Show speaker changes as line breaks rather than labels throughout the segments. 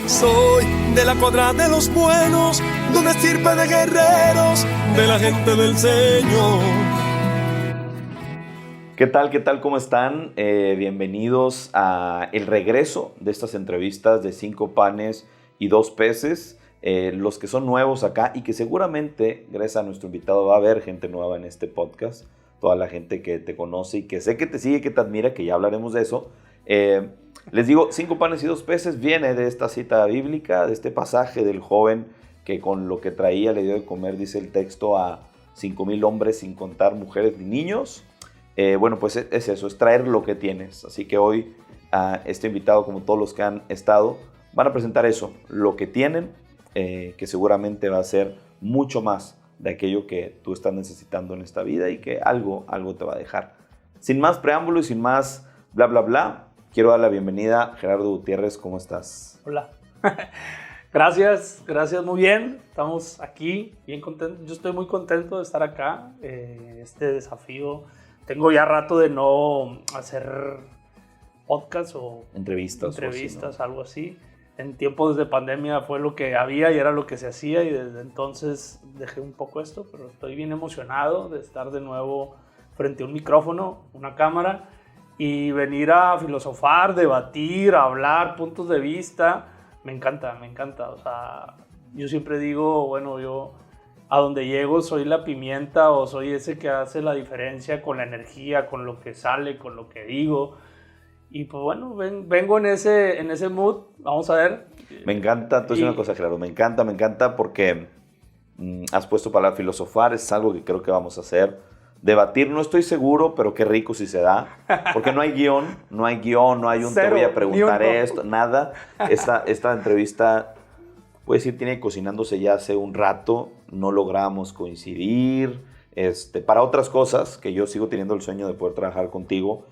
Soy de la cuadra de los buenos, de una estirpe de guerreros, de la gente del Señor.
¿Qué tal? ¿Qué tal? ¿Cómo están? Bienvenidos a el regreso de estas entrevistas de 5 panes y 2 peces. Los que son nuevos acá y que seguramente, gracias a nuestro invitado, va a haber gente nueva en este podcast. Toda la gente que te conoce y que sé que te sigue, que te admira, que ya hablaremos de eso. Les digo, 5 panes y 2 peces viene de esta cita bíblica, de este pasaje del joven que con lo que traía le dio de comer, dice el texto, a 5,000 hombres sin contar mujeres ni niños. Bueno, pues es eso, es traer lo que tienes. Así que hoy este invitado, como todos los que han estado, van a presentar eso, lo que tienen, que seguramente va a ser mucho más de aquello que tú estás necesitando en esta vida y que algo te va a dejar. Sin más preámbulo y sin más bla, bla, bla, quiero dar la bienvenida a Gerardo Gutiérrez. ¿Cómo estás?
Hola. Gracias, muy bien. Estamos aquí, bien contentos. Yo estoy muy contento de estar acá. Este desafío, tengo ya rato de no hacer podcast o entrevistas,
así, ¿no?
Algo así. En tiempos de pandemia fue lo que había y era lo que se hacía, y desde entonces dejé un poco esto, pero estoy bien emocionado de estar de nuevo frente a un micrófono, una cámara, y venir a filosofar, debatir, hablar puntos de vista. Me encanta. O sea, yo siempre digo, bueno, yo a donde llego soy la pimienta, o soy ese que hace la diferencia con la energía, con lo que sale, con lo que digo. Y pues bueno, vengo en ese mood. Vamos a ver.
Me encanta, te voy a decir una cosa, Gerardo, me encanta porque has puesto para filosofar, es algo que creo que vamos a hacer. Debatir, no estoy seguro, pero qué rico si se da, porque no hay guión, no hay un
Cero,
te voy a preguntar
ni uno.
esto, nada. Esta entrevista, puedo decir, tiene cocinándose ya hace un rato, no logramos coincidir, para otras cosas, que yo sigo teniendo el sueño de poder trabajar contigo,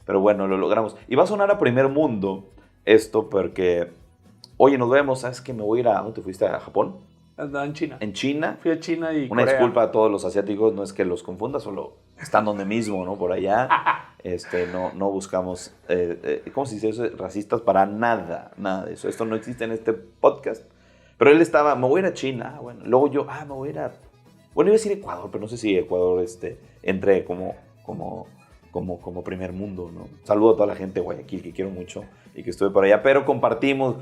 pero bueno, lo logramos. Y va a sonar a primer mundo esto, porque, oye, nos vemos, ¿sabes qué? Me voy a ir ¿dónde te fuiste? ¿A Japón?
Andaba en China.
¿En China?
Fui a China y
Una
Corea.
disculpa a todos los asiáticos, no es que los confunda, solo están donde mismo, ¿no? Por allá. No buscamos, ¿cómo se dice eso? Racistas para nada de eso. Esto no existe en este podcast. Pero él estaba, me voy a ir a China. Bueno, luego yo, me voy a ir bueno, iba a decir Ecuador, pero no sé si Ecuador entre como primer mundo, ¿no? Saludo a toda la gente de Guayaquil, que quiero mucho y que estuve por allá, pero compartimos,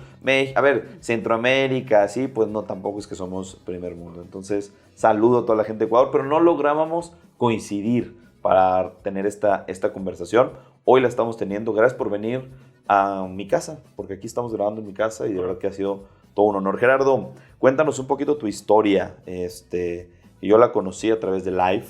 Centroamérica, sí, pues no, tampoco es que somos primer mundo. Entonces, saludo a toda la gente de Ecuador, pero no lográbamos coincidir para tener esta conversación. Hoy la estamos teniendo. Gracias por venir a mi casa, porque aquí estamos grabando en mi casa y de verdad que ha sido todo un honor. Gerardo, cuéntanos un poquito tu historia. Yo la conocí a través de Live,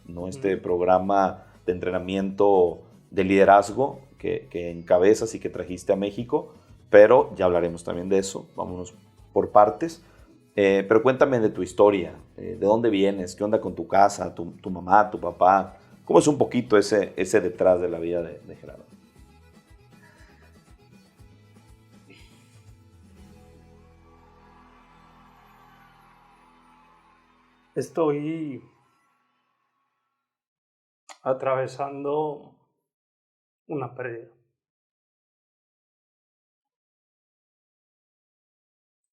¿no? Programa de entrenamiento de liderazgo que encabezas y que trajiste a México, pero ya hablaremos también de eso, vámonos por partes. Pero cuéntame de tu historia, de dónde vienes, qué onda con tu casa, tu mamá, tu papá, cómo es un poquito ese detrás de la vida de Gerardo.
Estoy atravesando una pérdida.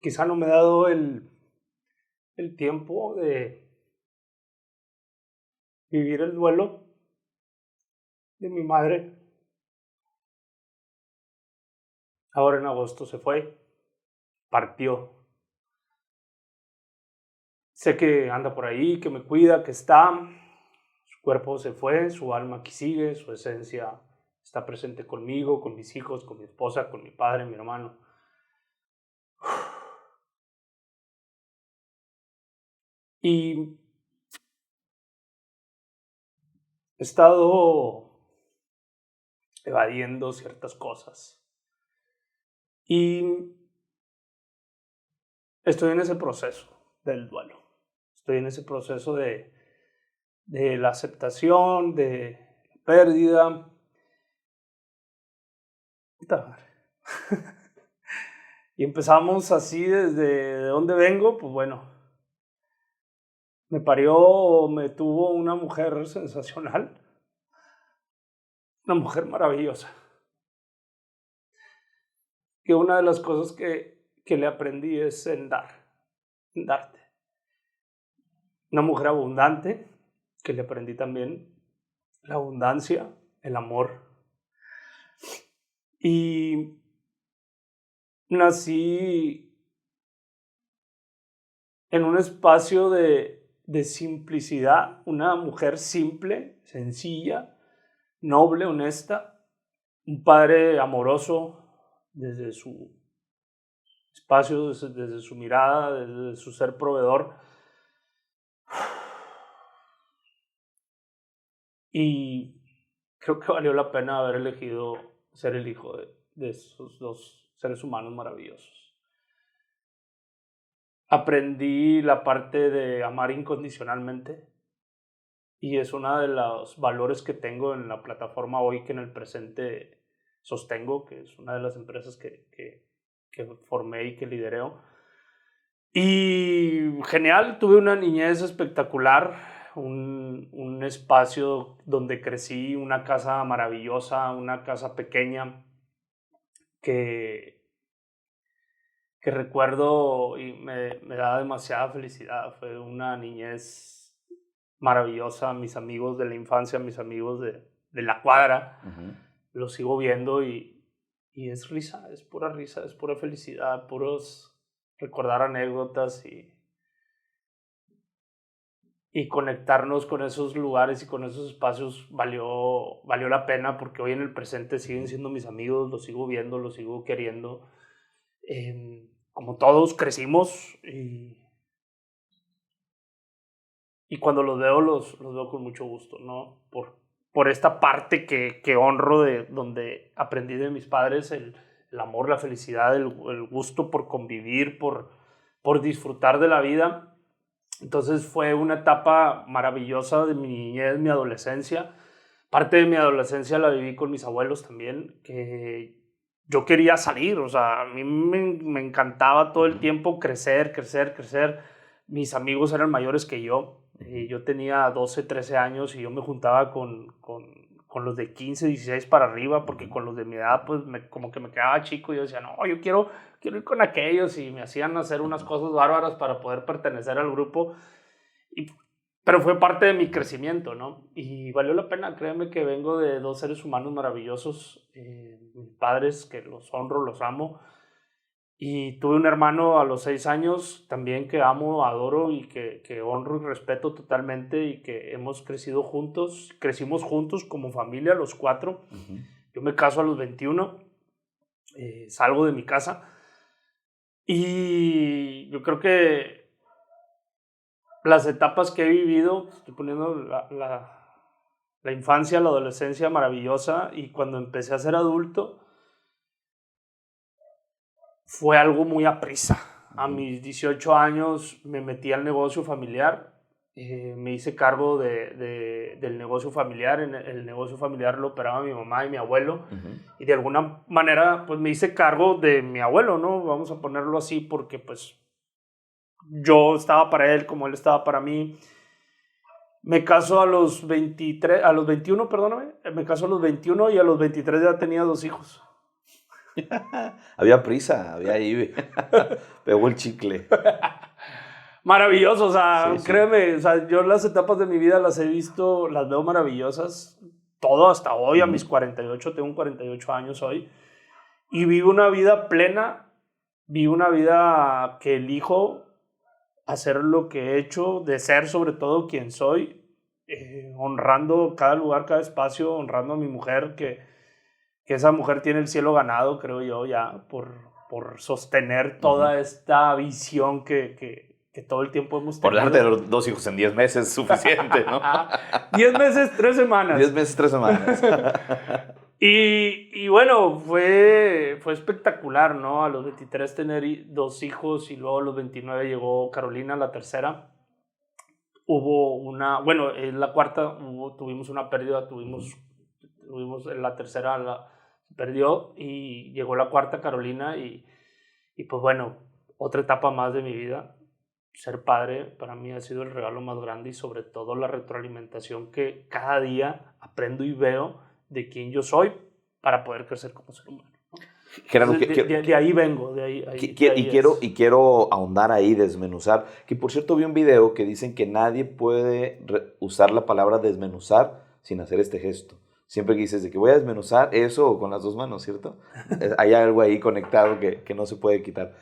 Quizá no me he dado el tiempo de vivir el duelo de mi madre. Ahora en agosto se fue, partió. Sé que anda por ahí, que me cuida, que está. Su cuerpo se fue, su alma aquí sigue, su esencia está presente conmigo, con mis hijos, con mi esposa, con mi padre, mi hermano. Y he estado evadiendo ciertas cosas. Y estoy en ese proceso del duelo. Estoy en ese proceso de la aceptación, de la pérdida. Y empezamos así desde donde vengo, pues bueno. Me tuvo una mujer sensacional. Una mujer maravillosa. que una de las cosas que le aprendí es en darte. Una mujer abundante, que le aprendí también la abundancia, el amor. Y nací en un espacio de simplicidad, una mujer simple, sencilla, noble, honesta, un padre amoroso desde su espacio, desde su mirada, desde su ser proveedor. Y creo que valió la pena haber elegido ser el hijo de esos dos seres humanos maravillosos. Aprendí la parte de amar incondicionalmente y es uno de los valores que tengo en la plataforma hoy, que en el presente sostengo, que es una de las empresas que formé y que lidereo. Y genial, tuve una niñez espectacular, un espacio donde crecí, una casa maravillosa, una casa pequeña que recuerdo y me da demasiada felicidad. Fue una niñez maravillosa, mis amigos de la infancia, mis amigos de la cuadra, los sigo viendo y es risa, es pura felicidad, puros recordar anécdotas y conectarnos con esos lugares y con esos espacios valió la pena, porque hoy en el presente siguen siendo mis amigos, los sigo viendo, los sigo queriendo. Como todos crecimos y cuando los veo con mucho gusto, ¿no? Por esta parte que honro de donde aprendí de mis padres, el amor, la felicidad, el gusto por convivir, por disfrutar de la vida. Entonces fue una etapa maravillosa de mi niñez, mi adolescencia. Parte de mi adolescencia la viví con mis abuelos también, que yo quería salir, o sea, a mí me encantaba todo el tiempo crecer. Mis amigos eran mayores que yo. Yo tenía 12, 13 años y yo me juntaba con los de 15, 16 para arriba, porque con los de mi edad pues como que me quedaba chico y yo decía, no, yo quiero ir con aquellos, y me hacían hacer unas cosas bárbaras para poder pertenecer al grupo. Pero fue parte de mi crecimiento, ¿no? Y valió la pena. Créeme que vengo de dos seres humanos maravillosos, mis padres, que los honro, los amo. Y tuve un hermano a los 6 años también que amo, adoro y que honro y respeto totalmente, y que hemos crecido juntos, crecimos juntos como familia, los 4. Yo me caso a los 21, salgo de mi casa y yo creo que las etapas que he vivido, estoy poniendo la infancia, la adolescencia maravillosa, y cuando empecé a ser adulto, fue algo muy aprisa. A mis 18 años me metí al negocio familiar, me hice cargo del negocio familiar. El negocio familiar lo operaban mi mamá y mi abuelo, y de alguna manera pues me hice cargo de mi abuelo, ¿no? Vamos a ponerlo así, porque pues yo estaba para él como él estaba para mí. Me caso a los 21, perdóname, me caso a los 21 y a los 23 ya tenía 2 hijos.
Había prisa, había ahí, pegó el chicle.
Maravilloso, o sea,
Sí.
créeme, o sea, yo las etapas de mi vida las he visto, las veo maravillosas, todo hasta hoy, a mis 48, tengo 48 años hoy, y vivo una vida plena, vivo una vida que elijo hacer lo que he hecho, de ser sobre todo quien soy, honrando cada lugar, cada espacio, honrando a mi mujer, que esa mujer tiene el cielo ganado, creo yo, ya, por sostener toda esta visión que todo el tiempo hemos tenido.
Por darte 2 hijos en 10 meses es suficiente, ¿no?
10 meses, 3 semanas.
10 meses, 3 semanas.
Y bueno, fue espectacular, ¿no? A los 23 tener 2 hijos, y luego a los 29 llegó Carolina, la tercera. Bueno, en la cuarta tuvimos una pérdida, tuvimos la tercera perdió, y llegó la cuarta, Carolina, y pues bueno, otra etapa más de mi vida. Ser padre para mí ha sido el regalo más grande, y sobre todo la retroalimentación que cada día aprendo y veo de quién yo soy para poder crecer como ser humano, ¿no?
Gerardo,
de ahí vengo, de ahí
quiero ahondar ahí, desmenuzar. Que por cierto vi un video que dicen que nadie puede usar la palabra desmenuzar sin hacer este gesto. Siempre que dices de que voy a desmenuzar eso con las dos manos, ¿cierto? Hay algo ahí conectado que no se puede quitar.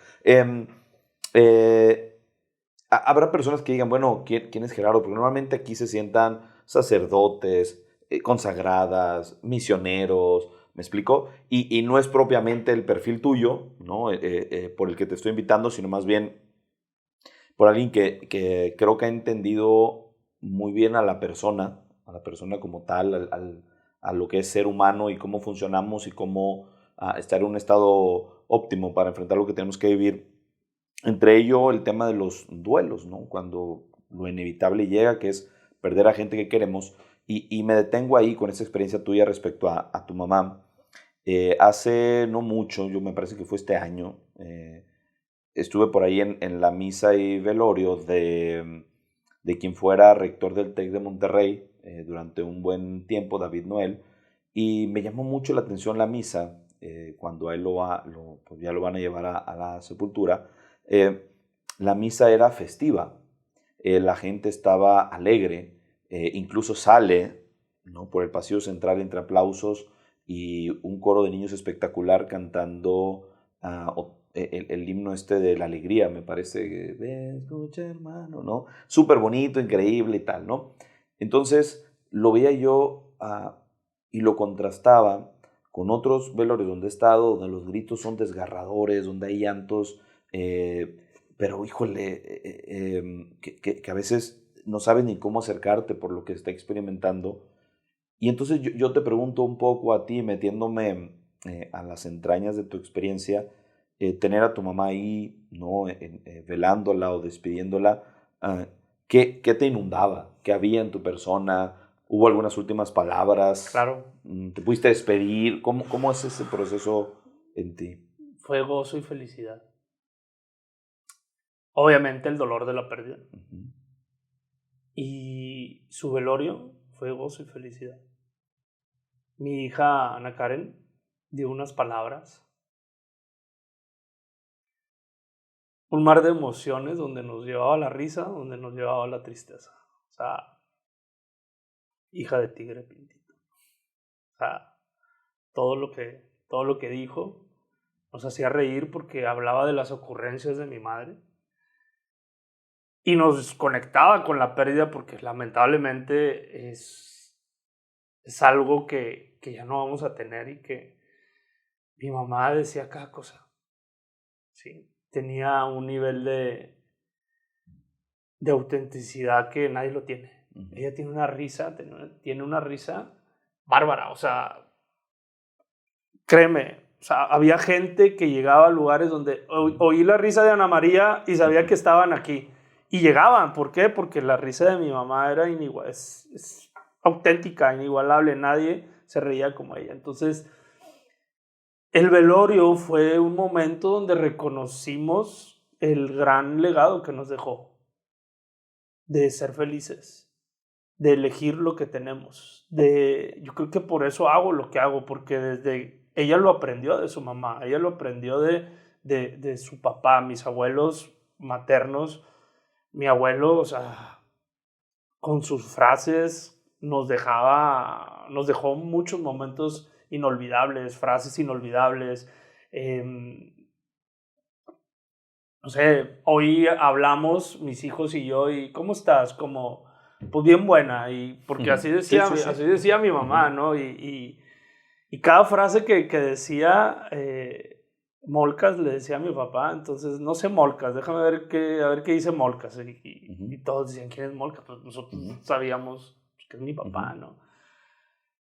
Habrá personas que digan, bueno, ¿quién es Gerardo? Porque normalmente aquí se sientan sacerdotes, consagradas, misioneros, ¿me explico? Y no es propiamente el perfil tuyo, ¿no? Por el que te estoy invitando, sino más bien por alguien que creo que ha entendido muy bien a la persona como tal, a lo que es ser humano y cómo funcionamos y cómo estar en un estado óptimo para enfrentar lo que tenemos que vivir. Entre ello, el tema de los duelos, ¿no? Cuando lo inevitable llega, que es perder a gente que queremos. Y me detengo ahí con esa experiencia tuya respecto a tu mamá. Hace no mucho, yo me parece que fue este año, estuve por ahí en la misa y velorio de quien fuera rector del TEC de Monterrey durante un buen tiempo, David Noel, y me llamó mucho la atención la misa, cuando a él pues ya lo van a llevar a la sepultura. La misa era festiva, la gente estaba alegre, incluso sale, ¿no?, por el pasillo central entre aplausos y un coro de niños espectacular cantando el himno este de la alegría, me parece, ven, escucha hermano, ¿no? Súper bonito, increíble y tal, ¿no? Entonces lo veía yo y lo contrastaba con otros velorios donde he estado, donde los gritos son desgarradores, donde hay llantos, pero híjole, que a veces no sabes ni cómo acercarte por lo que está experimentando. Y entonces yo te pregunto un poco a ti, metiéndome a las entrañas de tu experiencia, tener a tu mamá ahí, ¿no?, velándola o despidiéndola, ¿qué te inundaba? ¿Qué había en tu persona? ¿Hubo algunas últimas palabras?
Claro.
¿Te pudiste despedir? ¿Cómo es ese proceso en ti?
Fue gozo y felicidad. Obviamente el dolor de la pérdida.
Uh-huh.
Y su velorio fue gozo y felicidad. Mi hija Ana Karen dio unas palabras. Un mar de emociones donde nos llevaba la risa, donde nos llevaba la tristeza. O sea, hija de tigre pintito. O sea, todo lo que dijo nos hacía reír porque hablaba de las ocurrencias de mi madre. Y nos conectaba con la pérdida porque lamentablemente es algo que ya no vamos a tener y que mi mamá decía cada cosa. Sí, tenía un nivel de autenticidad que nadie lo tiene. Uh-huh. Ella tiene una risa bárbara, o sea, créeme, o sea, había gente que llegaba a lugares donde oí la risa de Ana María y sabía que estaban aquí. Y llegaban, ¿por qué? Porque la risa de mi mamá era es auténtica, inigualable, nadie se reía como ella. Entonces, el velorio fue un momento donde reconocimos el gran legado que nos dejó, de ser felices, de elegir lo que tenemos. Yo creo que por eso hago lo que hago, porque desde ella lo aprendió de su mamá, ella lo aprendió de su papá, mis abuelos maternos. Mi abuelo, o sea, con sus frases nos dejó muchos momentos inolvidables, frases inolvidables. No sé, hoy hablamos, mis hijos y yo, y ¿cómo estás? Como, pues bien buena, y porque así decía, sí. Así decía mi mamá, ¿no? Y cada frase que decía... Molcas le decía a mi papá, entonces no sé Molcas, déjame ver a ver qué dice Molcas. Y todos decían, ¿quién es Molcas? Pues nosotros sabíamos que es mi papá, ¿no?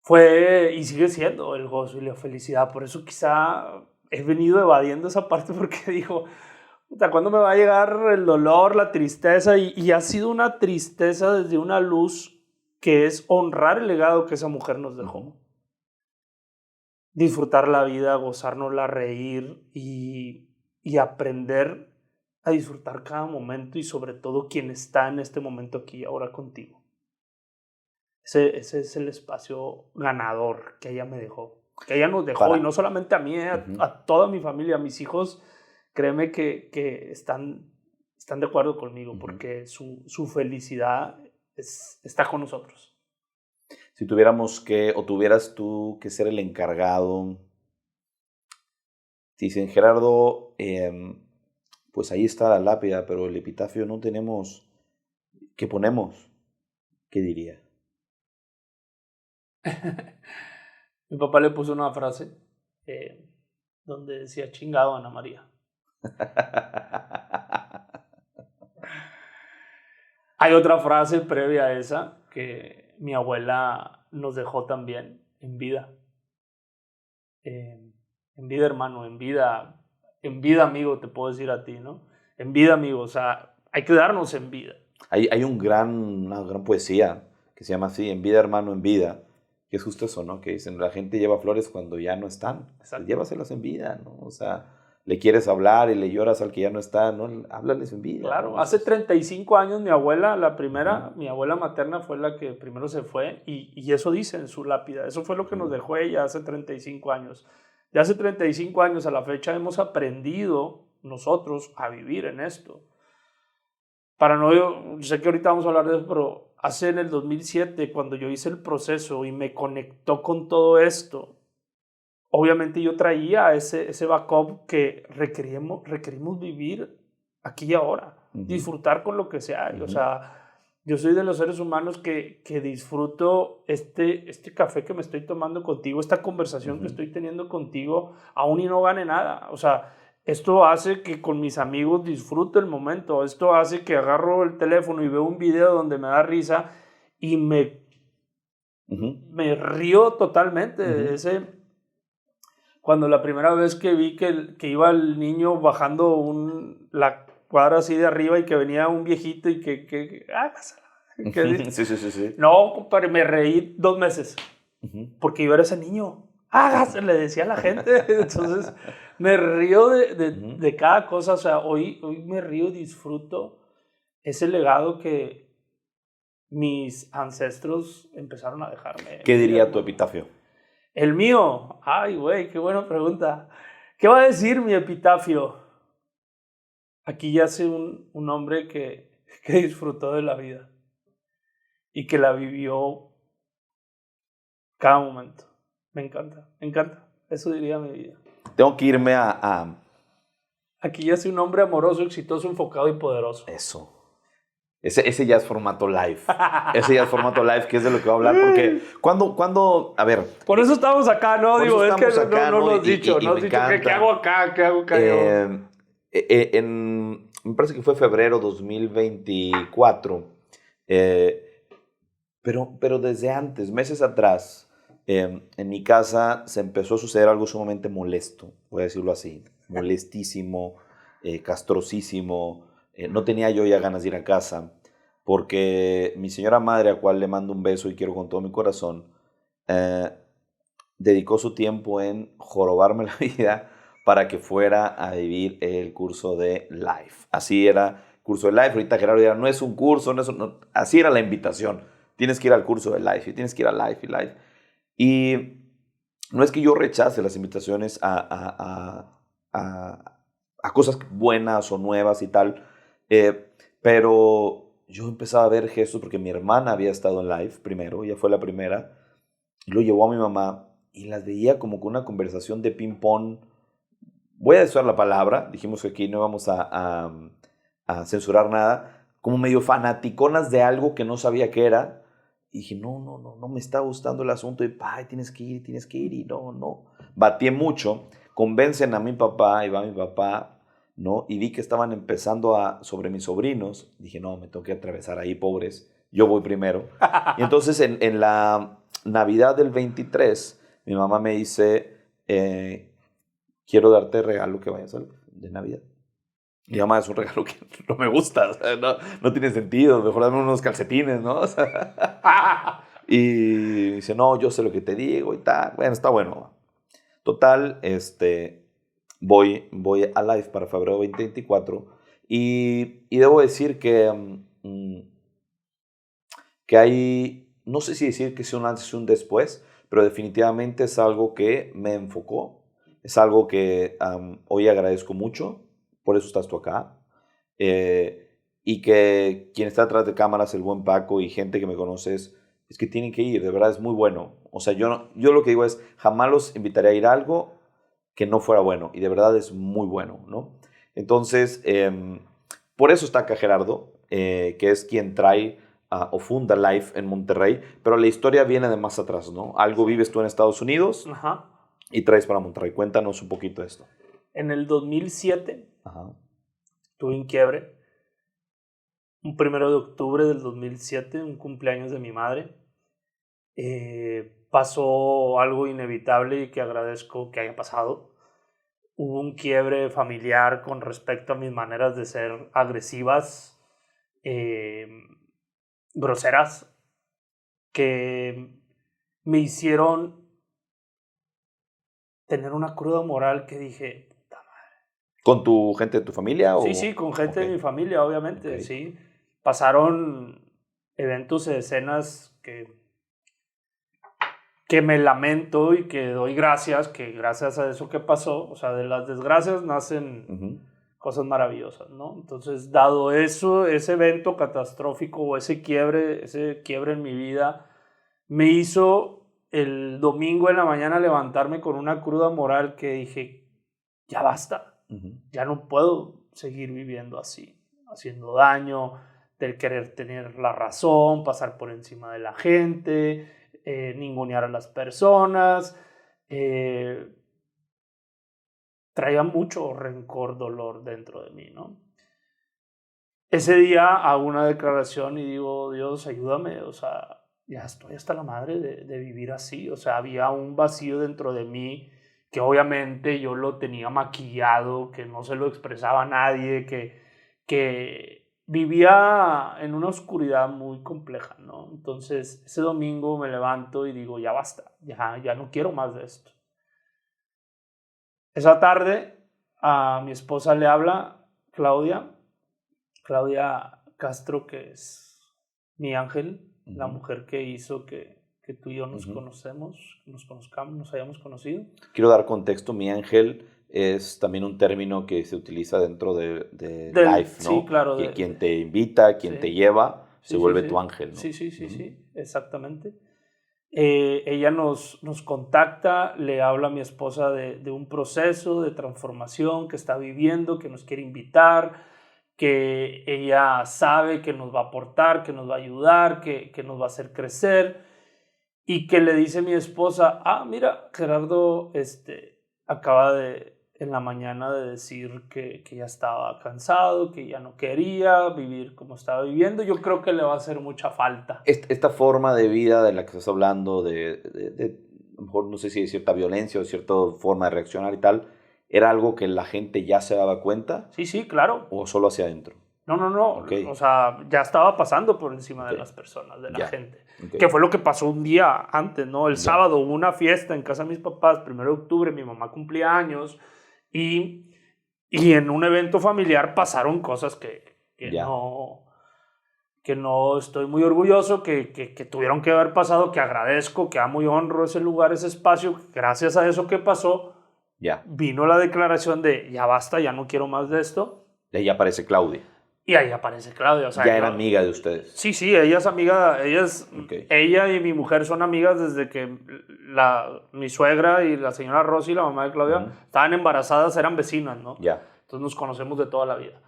Fue y sigue siendo el gozo y la felicidad. Por eso quizá he venido evadiendo esa parte porque digo, ¿cuándo me va a llegar el dolor, la tristeza? Y ha sido una tristeza desde una luz que es honrar el legado que esa mujer nos dejó. Disfrutar la vida, gozárnosla, reír y aprender a disfrutar cada momento y sobre todo quien está en este momento aquí ahora contigo. Ese es el espacio ganador que ella me dejó. que ella nos dejó, y no solamente a mí, a toda mi familia, a mis hijos, créeme que están de acuerdo conmigo, porque su felicidad está con nosotros.
Si tuviéramos que, o tuvieras tú que ser el encargado, te dicen, Gerardo, pues ahí está la lápida, pero el epitafio no tenemos, ¿qué ponemos? ¿Qué diría?
Mi papá le puso una frase donde decía, chingado Ana María. Hay otra frase previa a esa que mi abuela nos dejó también en vida. En vida, hermano, en vida, amigo, te puedo decir a ti, ¿no? En vida, amigo, o sea, hay que darnos en vida.
Hay una gran poesía que se llama así, En vida, hermano, en vida, que es justo eso, ¿no? Que dicen, la gente lleva flores cuando ya no están. Pues llévaselas en vida, ¿no? O sea, le quieres hablar y le lloras al que ya no está, ¿no? Háblales en vida.
Claro,
¿no?
hace 35 años mi abuela, la primera, mi abuela materna fue la que primero se fue y eso dice en su lápida. Eso fue lo que nos dejó ella hace 35 años. De hace 35 años a la fecha hemos aprendido nosotros a vivir en esto. Yo sé que ahorita vamos a hablar de eso, pero hace en el 2007, cuando yo hice el proceso y me conectó con todo esto, obviamente yo traía ese backup que requerimos vivir aquí y ahora, disfrutar con lo que sea. O sea, yo soy de los seres humanos que disfruto este café que me estoy tomando contigo, esta conversación que estoy teniendo contigo, aún y no gane nada. O sea, esto hace que con mis amigos disfrute el momento. Esto hace que agarro el teléfono y veo un video donde me da risa y me río totalmente. Cuando la primera vez que vi que iba el niño bajando la cuadra así de arriba y que venía un viejito y que
Sí.
No, compadre, me reí 2 meses. Porque yo era ese niño. Hágase, le decía a la gente. Entonces, me río de cada cosa. O sea, hoy me río y disfruto ese legado que mis ancestros empezaron a dejarme.
¿Qué diría tu epitafio?
El mío. Ay, güey, qué buena pregunta. ¿Qué va a decir mi epitafio? Aquí yace un hombre que disfrutó de la vida y que la vivió cada momento. Me encanta. Eso diría mi vida.
Tengo que irme a...
Aquí yace un hombre amoroso, exitoso, enfocado y poderoso.
Eso. Ese ya es formato live. Ese ya es formato live, que es de lo que voy a hablar. Porque cuando a ver...
Por eso estamos acá, ¿no? Digo, es que
acá,
no lo has dicho.
Y
no has
me
dicho,
encanta.
¿qué hago acá? ¿Qué hago acá?
Me parece que fue febrero 2024. Pero desde antes, meses atrás, en mi casa se empezó a suceder algo sumamente molesto. Voy a decirlo así. Molestísimo, castrosísimo. No tenía yo ya ganas de ir a casa, porque mi señora madre, a cual le mando un beso y quiero con todo mi corazón, dedicó su tiempo en jorobarme la vida para que fuera a vivir el curso de Life. Así era, curso de Life. Ahorita Gerardo dirá, no es un curso, no, así era la invitación. Tienes que ir al curso de Life y tienes que ir a Life y Life. Y no es que yo rechace las invitaciones a cosas buenas o nuevas y tal, pero yo empezaba a ver gestos porque mi hermana había estado en Live primero, ella fue la primera, y lo llevó a mi mamá y las veía como con una conversación de ping-pong. Voy a decir la palabra, dijimos que aquí no vamos a censurar nada, como medio fanaticonas de algo que no sabía qué era. Y dije, no me está gustando el asunto. Y, tienes que ir. Y no. Batié mucho. Convencen a mi papá, y va mi papá, ¿no? Y vi que estaban empezando sobre mis sobrinos. Dije, no, me tengo que atravesar ahí, pobres. Yo voy primero. Y entonces, en la Navidad del 23, mi mamá me dice, quiero darte regalo que vayas de Navidad. Y mamá, es un regalo que no me gusta, o sea, no tiene sentido, mejor dame unos calcetines, ¿no? O sea, y dice, no, yo sé lo que te digo y tal. Bueno, está bueno. Total, voy a Live para febrero 2024 y debo decir que hay, no sé si decir que es un antes y un después, pero definitivamente es algo que me enfocó, es algo que hoy agradezco mucho, por eso estás tú acá, y que quien está detrás de cámaras, el buen Paco y gente que me conoces, es que tienen que ir, de verdad es muy bueno. O sea, yo lo que digo es, jamás los invitaré a ir a algo que no fuera bueno, y de verdad es muy bueno, ¿no? Entonces, por eso está acá Gerardo, que es quien trae o funda Life en Monterrey, pero la historia viene de más atrás, ¿no? Algo vives tú en Estados Unidos
Ajá.
y traes para Monterrey. Cuéntanos un poquito de esto.
En el 2007
Ajá.
tuve un quiebre. Un 1 de octubre del 2007, un cumpleaños de mi madre. Pasó algo inevitable y que agradezco que haya pasado. Hubo un quiebre familiar con respecto a mis maneras de ser agresivas, groseras, que me hicieron tener una cruda moral que dije, puta madre.
¿Con tu gente de tu familia?
Sí, sí, con gente de mi familia, obviamente,
Ok.
sí. Pasaron eventos y escenas que me lamento y que doy gracias, que gracias a eso que pasó, o sea, de las desgracias nacen cosas maravillosas, ¿no? Entonces, dado eso, ese evento catastrófico o ese quiebre en mi vida, me hizo el domingo en la mañana levantarme con una cruda moral que dije, ya basta, ya no puedo seguir viviendo así, haciendo daño, del querer tener la razón, pasar por encima de la gente, ningunear a las personas, traía mucho rencor, dolor dentro de mí, ¿no? Ese día hago una declaración y digo, Dios, ayúdame, o sea, ya estoy hasta la madre de vivir así, o sea, había un vacío dentro de mí que obviamente yo lo tenía maquillado, que no se lo expresaba a nadie, que vivía en una oscuridad muy compleja, ¿no? Entonces, ese domingo me levanto y digo, ya basta, ya no quiero más de esto. Esa tarde a mi esposa le habla Claudia Castro, que es mi ángel, la mujer que hizo que tú y yo nos conozcamos, nos hayamos conocido.
Quiero dar contexto, mi ángel es también un término que se utiliza dentro de Life, ¿no?
Sí, claro.
Quien te invita, quien te lleva, se vuelve tu ángel, ¿no?
Sí, exactamente. Ella nos contacta, le habla a mi esposa de un proceso de transformación que está viviendo, que nos quiere invitar, que ella sabe que nos va a aportar, que nos va a ayudar, que nos va a hacer crecer, y que le dice a mi esposa, mira, Gerardo acaba en la mañana de decir que ya estaba cansado, que ya no quería vivir como estaba viviendo. Yo creo que le va a hacer mucha falta.
Esta forma de vida de la que estás hablando, de a lo mejor no sé si de cierta violencia o de cierta forma de reaccionar y tal, ¿era algo que la gente ya se daba cuenta?
Sí, claro.
¿O solo hacia adentro?
No.
Okay.
O sea, ya estaba pasando por encima de las personas, de la gente.
Okay.
Que fue lo que pasó un día antes, ¿no? El sábado hubo una fiesta en casa de mis papás, 1 de octubre, mi mamá cumplía años, y en un evento familiar pasaron cosas que no estoy muy orgulloso, que tuvieron que haber pasado, que agradezco, que amo y honro ese lugar, ese espacio. Gracias a eso que pasó, vino la declaración de ya basta, ya no quiero más de esto.
Y ahí aparece Claudia.
Y ahí aparece Claudia. O sea,
ya era amiga de ustedes.
Sí, ella es amiga, ella y mi mujer son amigas desde que mi suegra y la señora Rosy, la mamá de Claudia, estaban embarazadas, eran vecinas, ¿no? Entonces nos conocemos de toda la vida.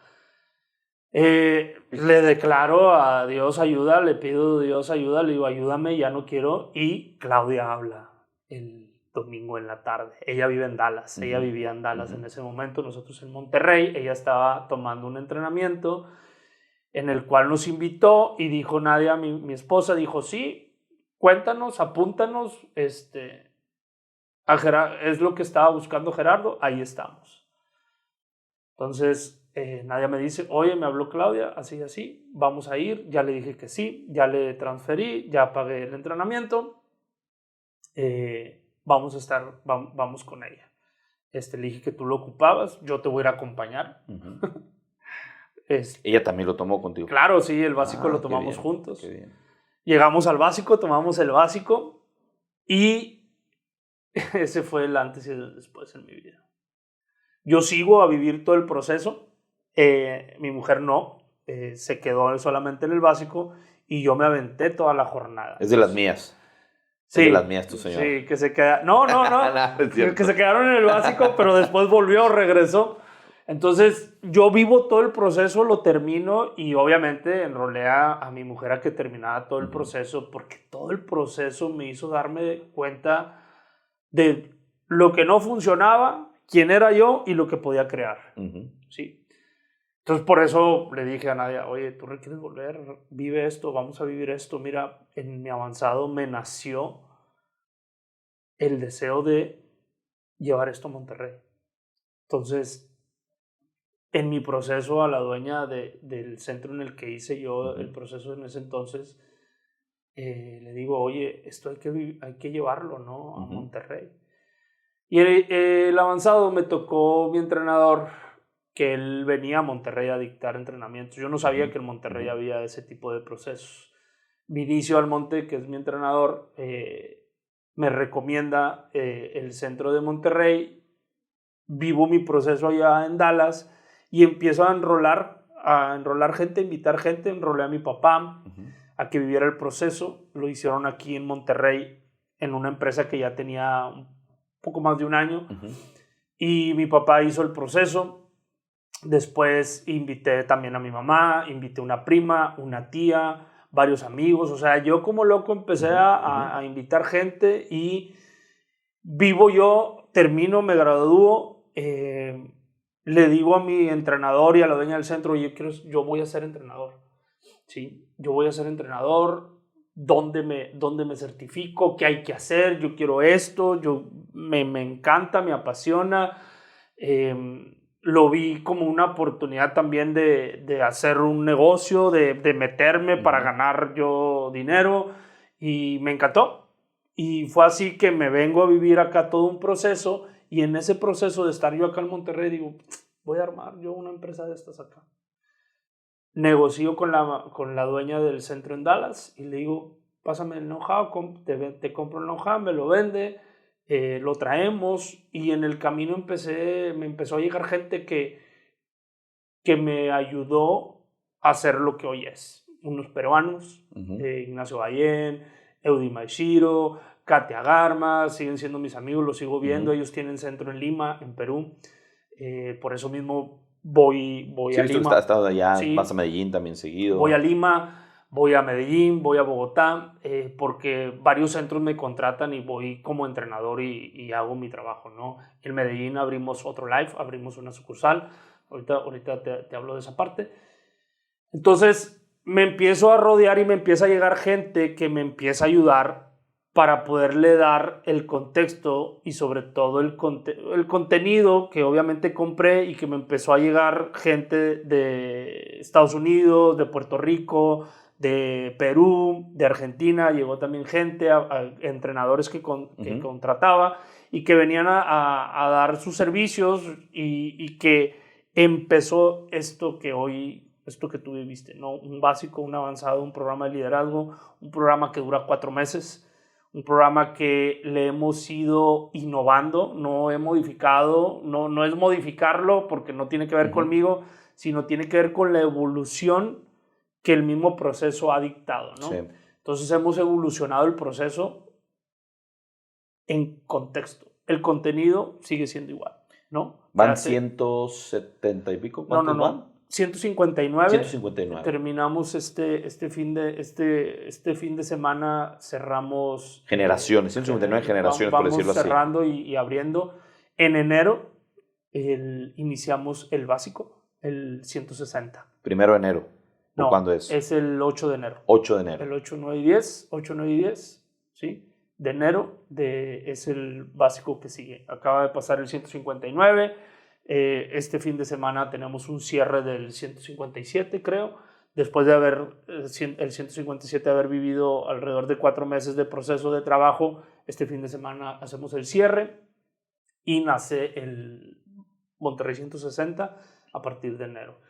Le declaro a Dios ayuda, le pido a Dios ayuda, le digo ayúdame, ya no quiero, y Claudia habla el domingo en la tarde. Ella vive en Dallas, ella vivía en Dallas en ese momento, nosotros en Monterrey. Ella estaba tomando un entrenamiento en el cual nos invitó y dijo Nadia, mi esposa, dijo sí, cuéntanos, apúntanos, es lo que estaba buscando Gerardo, ahí estamos. Entonces Nadia me dice, oye, me habló Claudia, así, vamos a ir. Ya le dije que sí, ya le transferí, ya pagué el entrenamiento, vamos con ella. Le dije que tú lo ocupabas, yo te voy a ir a acompañar.
Ella también lo tomó contigo.
Claro, sí, el básico lo tomamos juntos. Llegamos al básico, tomamos el básico Y ese fue el antes y el después en mi vida. Yo sigo a vivir todo el proceso. Mi mujer no. Se quedó solamente en el básico y yo me aventé toda la jornada.
Es de las mías.
Sí,
es de las mías, tu señor.
Sí, que se queda. No.
Es cierto.
Que se quedaron en el básico, pero después regresó. Entonces, yo vivo todo el proceso, lo termino y obviamente enrolé a mi mujer a que terminara todo el proceso, porque todo el proceso me hizo darme cuenta de lo que no funcionaba, quién era yo y lo que podía crear. ¿Sí? Entonces, por eso le dije a Nadia, oye, ¿tú quieres volver? Vive esto, vamos a vivir esto. Mira, en mi avanzado me nació el deseo de llevar esto a Monterrey. Entonces, en mi proceso a la dueña del centro en el que hice yo el proceso en ese entonces, le digo, oye, esto hay que llevarlo, ¿no? A Monterrey. Y el avanzado me tocó mi entrenador, que él venía a Monterrey a dictar entrenamientos. Yo no sabía que en Monterrey había ese tipo de procesos. Vinicio Almonte, que es mi entrenador, me recomienda el centro de Monterrey. Vivo mi proceso allá en Dallas y empiezo a enrolar gente, a invitar gente. Enrolé a mi papá a que viviera el proceso. Lo hicieron aquí en Monterrey en una empresa que ya tenía un poco más de un año. Y mi papá hizo el proceso. Después invité también a mi mamá, invité una prima, una tía, varios amigos. O sea, yo como loco empecé a invitar gente y vivo yo, termino, me gradúo. Le digo a mi entrenador y a la dueña del centro, yo voy a ser entrenador. ¿Sí? Yo voy a ser entrenador. ¿Dónde me certifico? ¿Qué hay que hacer? Yo quiero esto. Me encanta, me apasiona. Lo vi como una oportunidad también de hacer un negocio, de meterme para ganar yo dinero y me encantó. Y fue así que me vengo a vivir acá todo un proceso y en ese proceso de estar yo acá en Monterrey digo, voy a armar yo una empresa de estas acá. Negocio con la dueña del centro en Dallas y le digo, pásame el know-how, te compro el know-how, me lo vende. Lo traemos y en el camino me empezó a llegar gente que me ayudó a hacer lo que hoy es. Unos peruanos, Ignacio Ballén, Eudi Maishiro, Katia Garma, siguen siendo mis amigos, los sigo viendo. Ellos tienen centro en Lima, en Perú. Por eso mismo voy a Lima.
Has estado allá, vas a Medellín también seguido.
Voy a Lima. Voy a Medellín, voy a Bogotá, porque varios centros me contratan y voy como entrenador y hago mi trabajo, ¿no? En Medellín abrimos otro live, abrimos una sucursal. Ahorita te hablo de esa parte. Entonces me empiezo a rodear y me empieza a llegar gente que me empieza a ayudar para poderle dar el contexto y sobre todo el contenido que obviamente compré y que me empezó a llegar gente de Estados Unidos, de Puerto Rico, de Perú, de Argentina. Llegó también gente, a entrenadores que contrataba y que venían a dar sus servicios y que empezó esto que tú viviste, ¿no? Un básico, un avanzado, un programa de liderazgo, un programa que dura 4 meses, un programa que le hemos ido innovando, no he modificado, no es modificarlo porque no tiene que ver conmigo, sino tiene que ver con la evolución que el mismo proceso ha dictado, ¿no? Sí. Entonces hemos evolucionado el proceso en contexto. El contenido sigue siendo igual, ¿no?
¿Van 170 y pico? ¿Cuántos van?
159.
159.
Terminamos este fin de semana, cerramos...
Generaciones, 159 generaciones, por decirlo así.
Vamos cerrando y abriendo. En enero iniciamos el básico, el 160.
1 de enero.
No,
¿cuándo es?
Es el 8 de enero.
8 de enero.
El 8, 9 y 10, ¿sí? De enero es el básico que sigue. Acaba de pasar el 159. Este fin de semana tenemos un cierre del 157, creo. Después de el 157 haber vivido alrededor de 4 meses de proceso de trabajo, este fin de semana hacemos el cierre y nace el Monterrey 160 a partir de enero.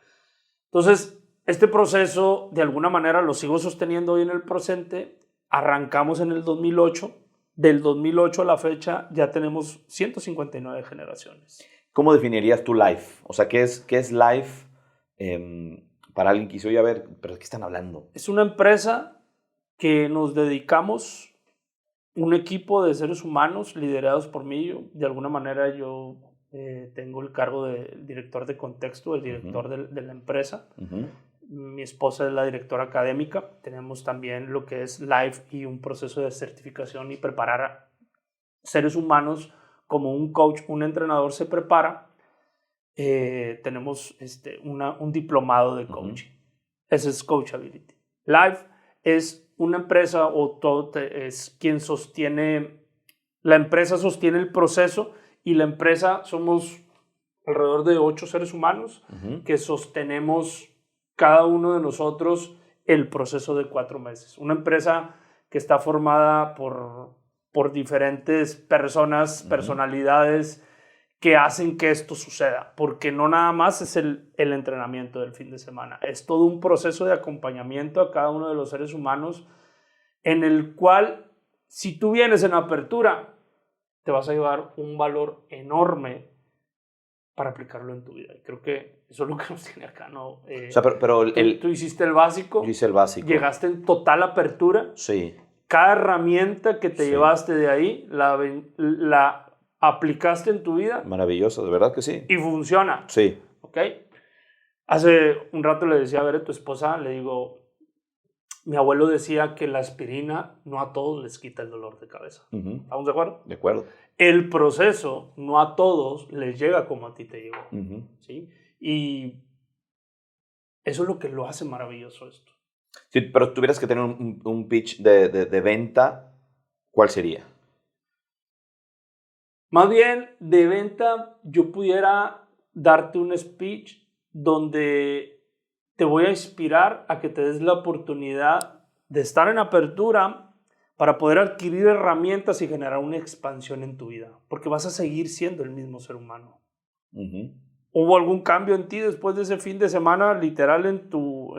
Entonces, este proceso, de alguna manera, lo sigo sosteniendo hoy en el presente. Arrancamos en el 2008 Del 2008 a la fecha ya tenemos 159 generaciones.
¿Cómo definirías tu Life? O sea, ¿qué es Life para alguien que dice, oye, a ver, ¿pero de qué están hablando?
Es una empresa que nos dedicamos, un equipo de seres humanos liderados por mí. De alguna manera yo tengo el cargo de director de contexto, el director de la empresa. Mi esposa es la directora académica. Tenemos también lo que es Life y un proceso de certificación y preparar a seres humanos como un coach, un entrenador se prepara. Tenemos un diplomado de coaching. Ese es Coachability. Life es una empresa es quien sostiene, la empresa sostiene el proceso y la empresa somos alrededor de 8 seres humanos que sostenemos cada uno de nosotros el proceso de 4 meses. Una empresa que está formada por diferentes personas, personalidades que hacen que esto suceda, porque no nada más es el entrenamiento del fin de semana, es todo un proceso de acompañamiento a cada uno de los seres humanos en el cual, si tú vienes en apertura, te vas a llevar un valor enorme para aplicarlo en tu vida. Y creo que eso es lo que nos tiene acá, ¿no?
O sea, pero
tú hiciste el básico.
Yo hice el básico.
Llegaste en total apertura.
Sí.
Cada herramienta que te llevaste de ahí, la aplicaste en tu vida.
Maravilloso, de verdad que sí.
Y funciona.
Sí.
¿Ok? Hace un rato le decía a ver a tu esposa, le digo, mi abuelo decía que la aspirina no a todos les quita el dolor de cabeza. ¿Estamos de acuerdo?
De acuerdo.
El proceso no a todos les llega como a ti te llegó. ¿Sí? Y eso es lo que lo hace maravilloso esto.
Sí, pero si tuvieras que tener un pitch de venta, ¿cuál sería?
Más bien, de venta, yo pudiera darte un speech donde te voy a inspirar a que te des la oportunidad de estar en apertura para poder adquirir herramientas y generar una expansión en tu vida, porque vas a seguir siendo el mismo ser humano. ¿Hubo algún cambio en ti después de ese fin de semana, literal, en tu...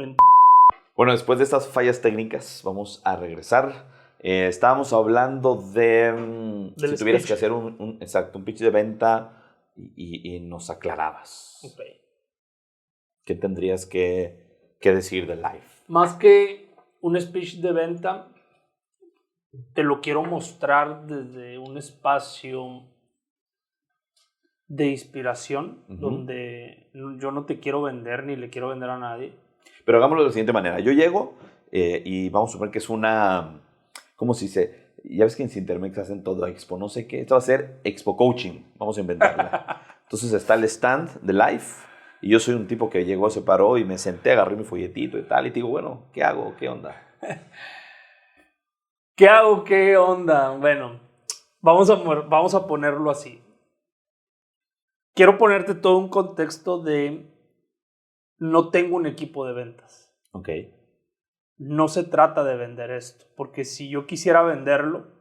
Bueno, después de estas fallas técnicas, vamos a regresar. Estábamos hablando de si tuvieras que hacer un pitch de venta y nos aclarabas.
Okay.
¿Qué tendrías que decir de Life?
Más que un speech de venta, te lo quiero mostrar desde un espacio de inspiración, donde yo no te quiero vender ni le quiero vender a nadie.
Pero hagámoslo de la siguiente manera. Yo llego y vamos a suponer que es una... ¿Cómo se dice? Ya ves que en Cintermex hacen todo expo, no sé qué. Esto va a ser expo coaching. Vamos a inventarla. Entonces está el stand de Life y yo soy un tipo que llegó, se paró y me senté, agarré mi folletito y tal. Y te digo, bueno, ¿qué hago? ¿Qué onda?
¿Qué hago? ¿Qué onda? Bueno, vamos a ponerlo así. Quiero ponerte todo un contexto de no tengo un equipo de ventas.
Ok.
No se trata de vender esto, porque si yo quisiera venderlo,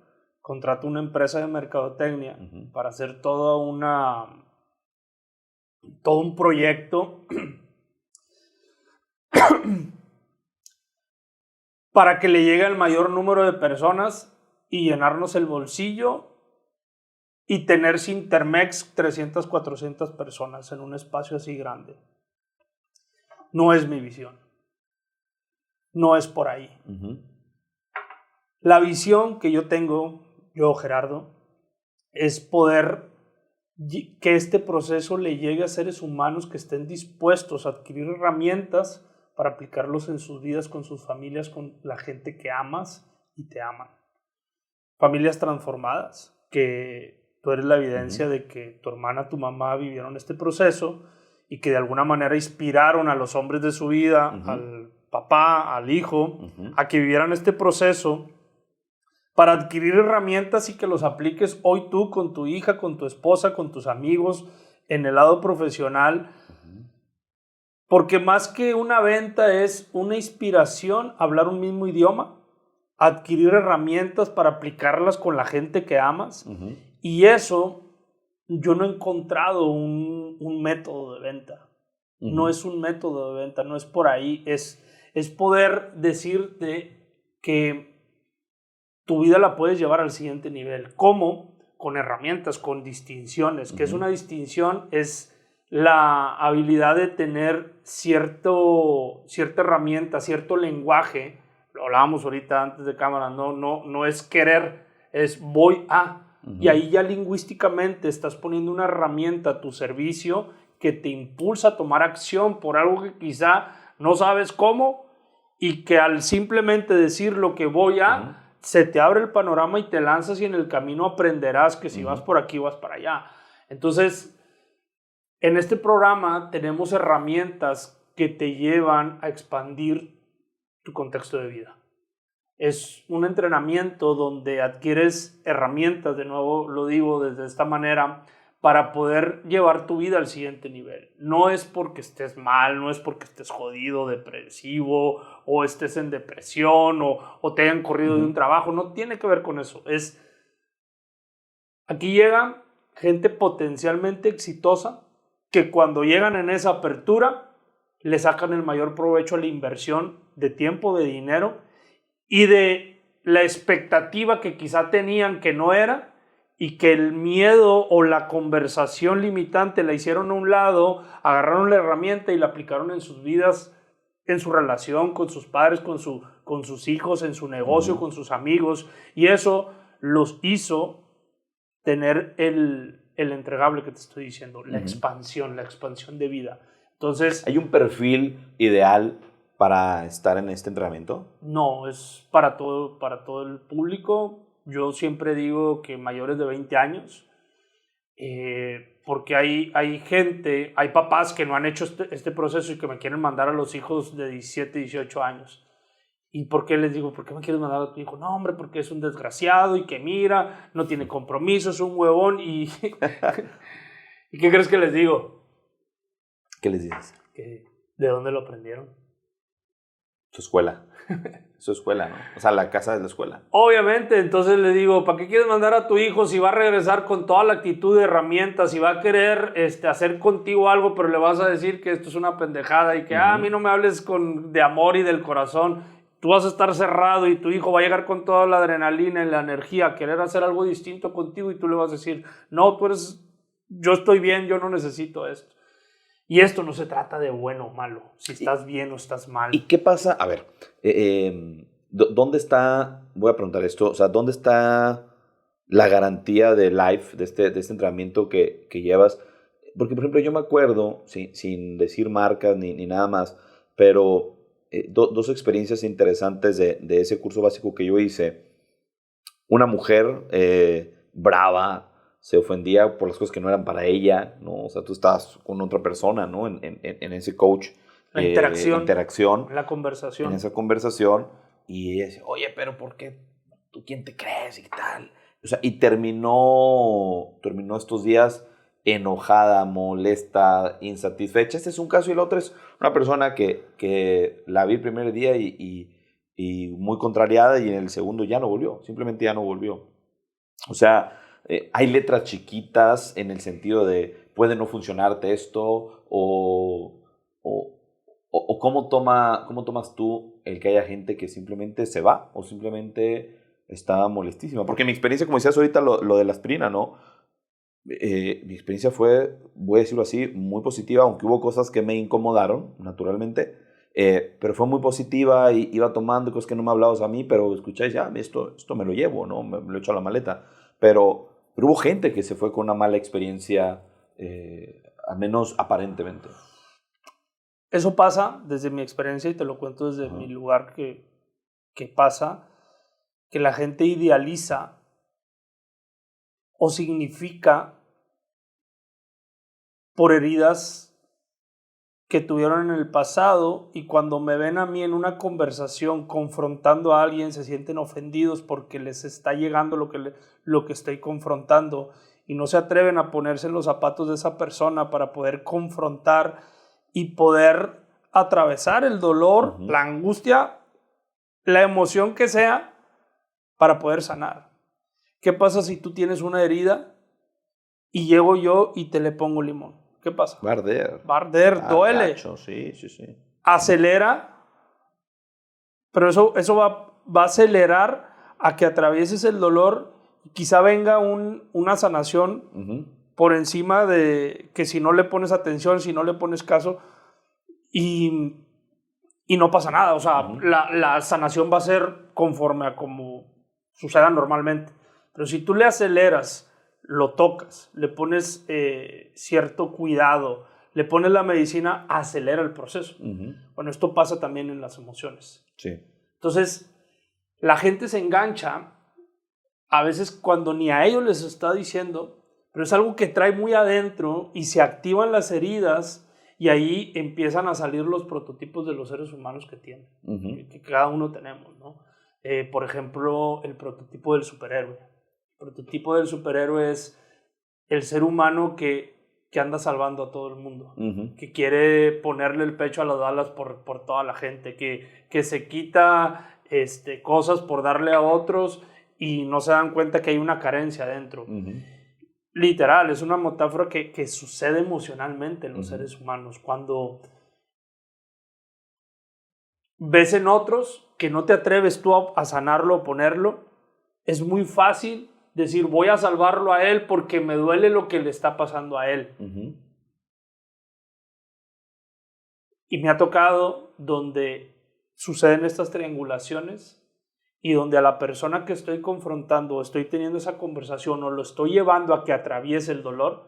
contrato una empresa de mercadotecnia para hacer todo un proyecto para que le llegue al mayor número de personas y llenarnos el bolsillo y tener Cintermex 300, 400 personas en un espacio así grande. No es mi visión. No es por ahí. La visión que yo tengo, Gerardo, es poder que este proceso le llegue a seres humanos que estén dispuestos a adquirir herramientas para aplicarlos en sus vidas, con sus familias, con la gente que amas y te aman. Familias transformadas, que tú eres la evidencia de que tu hermana, tu mamá vivieron este proceso y que de alguna manera inspiraron a los hombres de su vida, al papá, al hijo, a que vivieran este proceso para adquirir herramientas y que los apliques hoy tú con tu hija, con tu esposa, con tus amigos, en el lado profesional. Porque más que una venta es una inspiración, hablar un mismo idioma, adquirir herramientas para aplicarlas con la gente que amas. Y eso, yo no he encontrado un método de venta. No es un método de venta, no es por ahí. Es poder decirte que tu vida la puedes llevar al siguiente nivel. ¿Cómo? Con herramientas, con distinciones. ¿Qué es una distinción? Es la habilidad de tener cierta herramienta, cierto lenguaje. Lo hablábamos ahorita antes de cámara, no es querer, es voy a. Y ahí ya lingüísticamente estás poniendo una herramienta a tu servicio que te impulsa a tomar acción por algo que quizá no sabes cómo, y que al simplemente decir lo que voy a, se te abre el panorama y te lanzas, y en el camino aprenderás que si vas por aquí, vas para allá. Entonces, en este programa tenemos herramientas que te llevan a expandir tu contexto de vida. Es un entrenamiento donde adquieres herramientas, de nuevo lo digo desde esta manera, para poder llevar tu vida al siguiente nivel. No es porque estés mal, no es porque estés jodido, depresivo, o estés en depresión, o te hayan corrido de un trabajo. No tiene que ver con eso. Aquí llega gente potencialmente exitosa que cuando llegan en esa apertura le sacan el mayor provecho a la inversión de tiempo, de dinero y de la expectativa que quizá tenían que no era, y que el miedo o la conversación limitante la hicieron a un lado, agarraron la herramienta y la aplicaron en sus vidas, en su relación con sus padres, con sus hijos, en su negocio, con sus amigos, y eso los hizo tener el entregable que te estoy diciendo, la expansión de vida. Entonces,
¿hay un perfil ideal para estar en este entrenamiento?
No, es para todo el público. Yo siempre digo que mayores de 20 años, porque hay gente, hay papás que no han hecho este proceso y que me quieren mandar a los hijos de 17, 18 años. ¿Y por qué les digo, por qué me quieres mandar a tu hijo? No, hombre, porque es un desgraciado y que mira, no tiene compromiso, es un huevón y... ¿Y qué crees que les digo?
¿Qué les dices?
¿De dónde lo aprendieron?
Su escuela. Su escuela, ¿no? O sea, la casa es la escuela.
Obviamente, entonces le digo, ¿para qué quieres mandar a tu hijo si va a regresar con toda la actitud de herramientas, si va a querer hacer contigo algo, pero le vas a decir que esto es una pendejada y que a mí no me hables de amor y del corazón? Tú vas a estar cerrado y tu hijo va a llegar con toda la adrenalina y la energía a querer hacer algo distinto contigo, y tú le vas a decir, no, yo estoy bien, yo no necesito esto. Y esto no se trata de bueno o malo, si estás bien o estás mal.
¿Y qué pasa? A ver, ¿dónde está, voy a preguntar esto, o sea, ¿dónde está la garantía de life, de este entrenamiento que llevas? Porque, por ejemplo, yo me acuerdo, sin decir marcas ni nada más, pero dos experiencias interesantes de ese curso básico que yo hice. Una mujer brava, se ofendía por las cosas que no eran para ella, ¿no? O sea, tú estabas con otra persona, ¿no? En ese coach.
La interacción.
La
conversación.
En esa conversación. Y ella decía, oye, pero ¿por qué? ¿Tú quién te crees? Y tal. O sea, y terminó estos días enojada, molesta, insatisfecha. Este es un caso, y el otro es una persona que la vi el primer día y muy contrariada, y en el segundo ya no volvió. Simplemente ya no volvió. O sea, hay letras chiquitas en el sentido de puede no funcionarte esto, o cómo tomas tú el que haya gente que simplemente se va o simplemente está molestísima. Porque mi experiencia, como decías ahorita, lo de la aspirina, ¿no? Mi experiencia fue, voy a decirlo así, muy positiva, aunque hubo cosas que me incomodaron, naturalmente, pero fue muy positiva, y iba tomando cosas que no me hablabas a mí, pero escucháis, ya, esto me lo llevo, ¿no? Me lo echo a la maleta. Pero hubo gente que se fue con una mala experiencia, al menos aparentemente.
Eso pasa desde mi experiencia, y te lo cuento desde mi lugar, que pasa, que la gente idealiza o significa por heridas que tuvieron en el pasado, y cuando me ven a mí en una conversación confrontando a alguien, se sienten ofendidos porque les está llegando lo que estoy confrontando, y no se atreven a ponerse en los zapatos de esa persona para poder confrontar y poder atravesar el dolor, la angustia, la emoción que sea, para poder sanar. ¿Qué pasa si tú tienes una herida y llego yo y te le pongo limón? ¿Qué pasa?
Va a
arder, duele.
Gacho, sí.
Acelera, pero eso va a acelerar a que atravieses el dolor, quizá venga una sanación por encima de que si no le pones atención, si no le pones caso, y no pasa nada. O sea, la sanación va a ser conforme a como suceda normalmente. Pero si tú le aceleras, lo tocas, le pones cierto cuidado, le pones la medicina, acelera el proceso. Bueno, esto pasa también en las emociones.
Sí.
Entonces, la gente se engancha a veces cuando ni a ellos les está diciendo, pero es algo que trae muy adentro y se activan las heridas y ahí empiezan a salir los prototipos de los seres humanos que tienen, que cada uno tenemos, ¿no? Por ejemplo, el prototipo del superhéroe. El prototipo del superhéroe es el ser humano que anda salvando a todo el mundo, que quiere ponerle el pecho a las balas por toda la gente, que se quita cosas por darle a otros y no se dan cuenta que hay una carencia adentro. Literal, es una metáfora que sucede emocionalmente en los seres humanos. Cuando ves en otros que no te atreves tú a sanarlo o ponerlo, es muy fácil decir voy a salvarlo a él porque me duele lo que le está pasando a él. Y me ha tocado donde suceden estas triangulaciones y donde a la persona que estoy confrontando o estoy teniendo esa conversación o lo estoy llevando a que atraviese el dolor,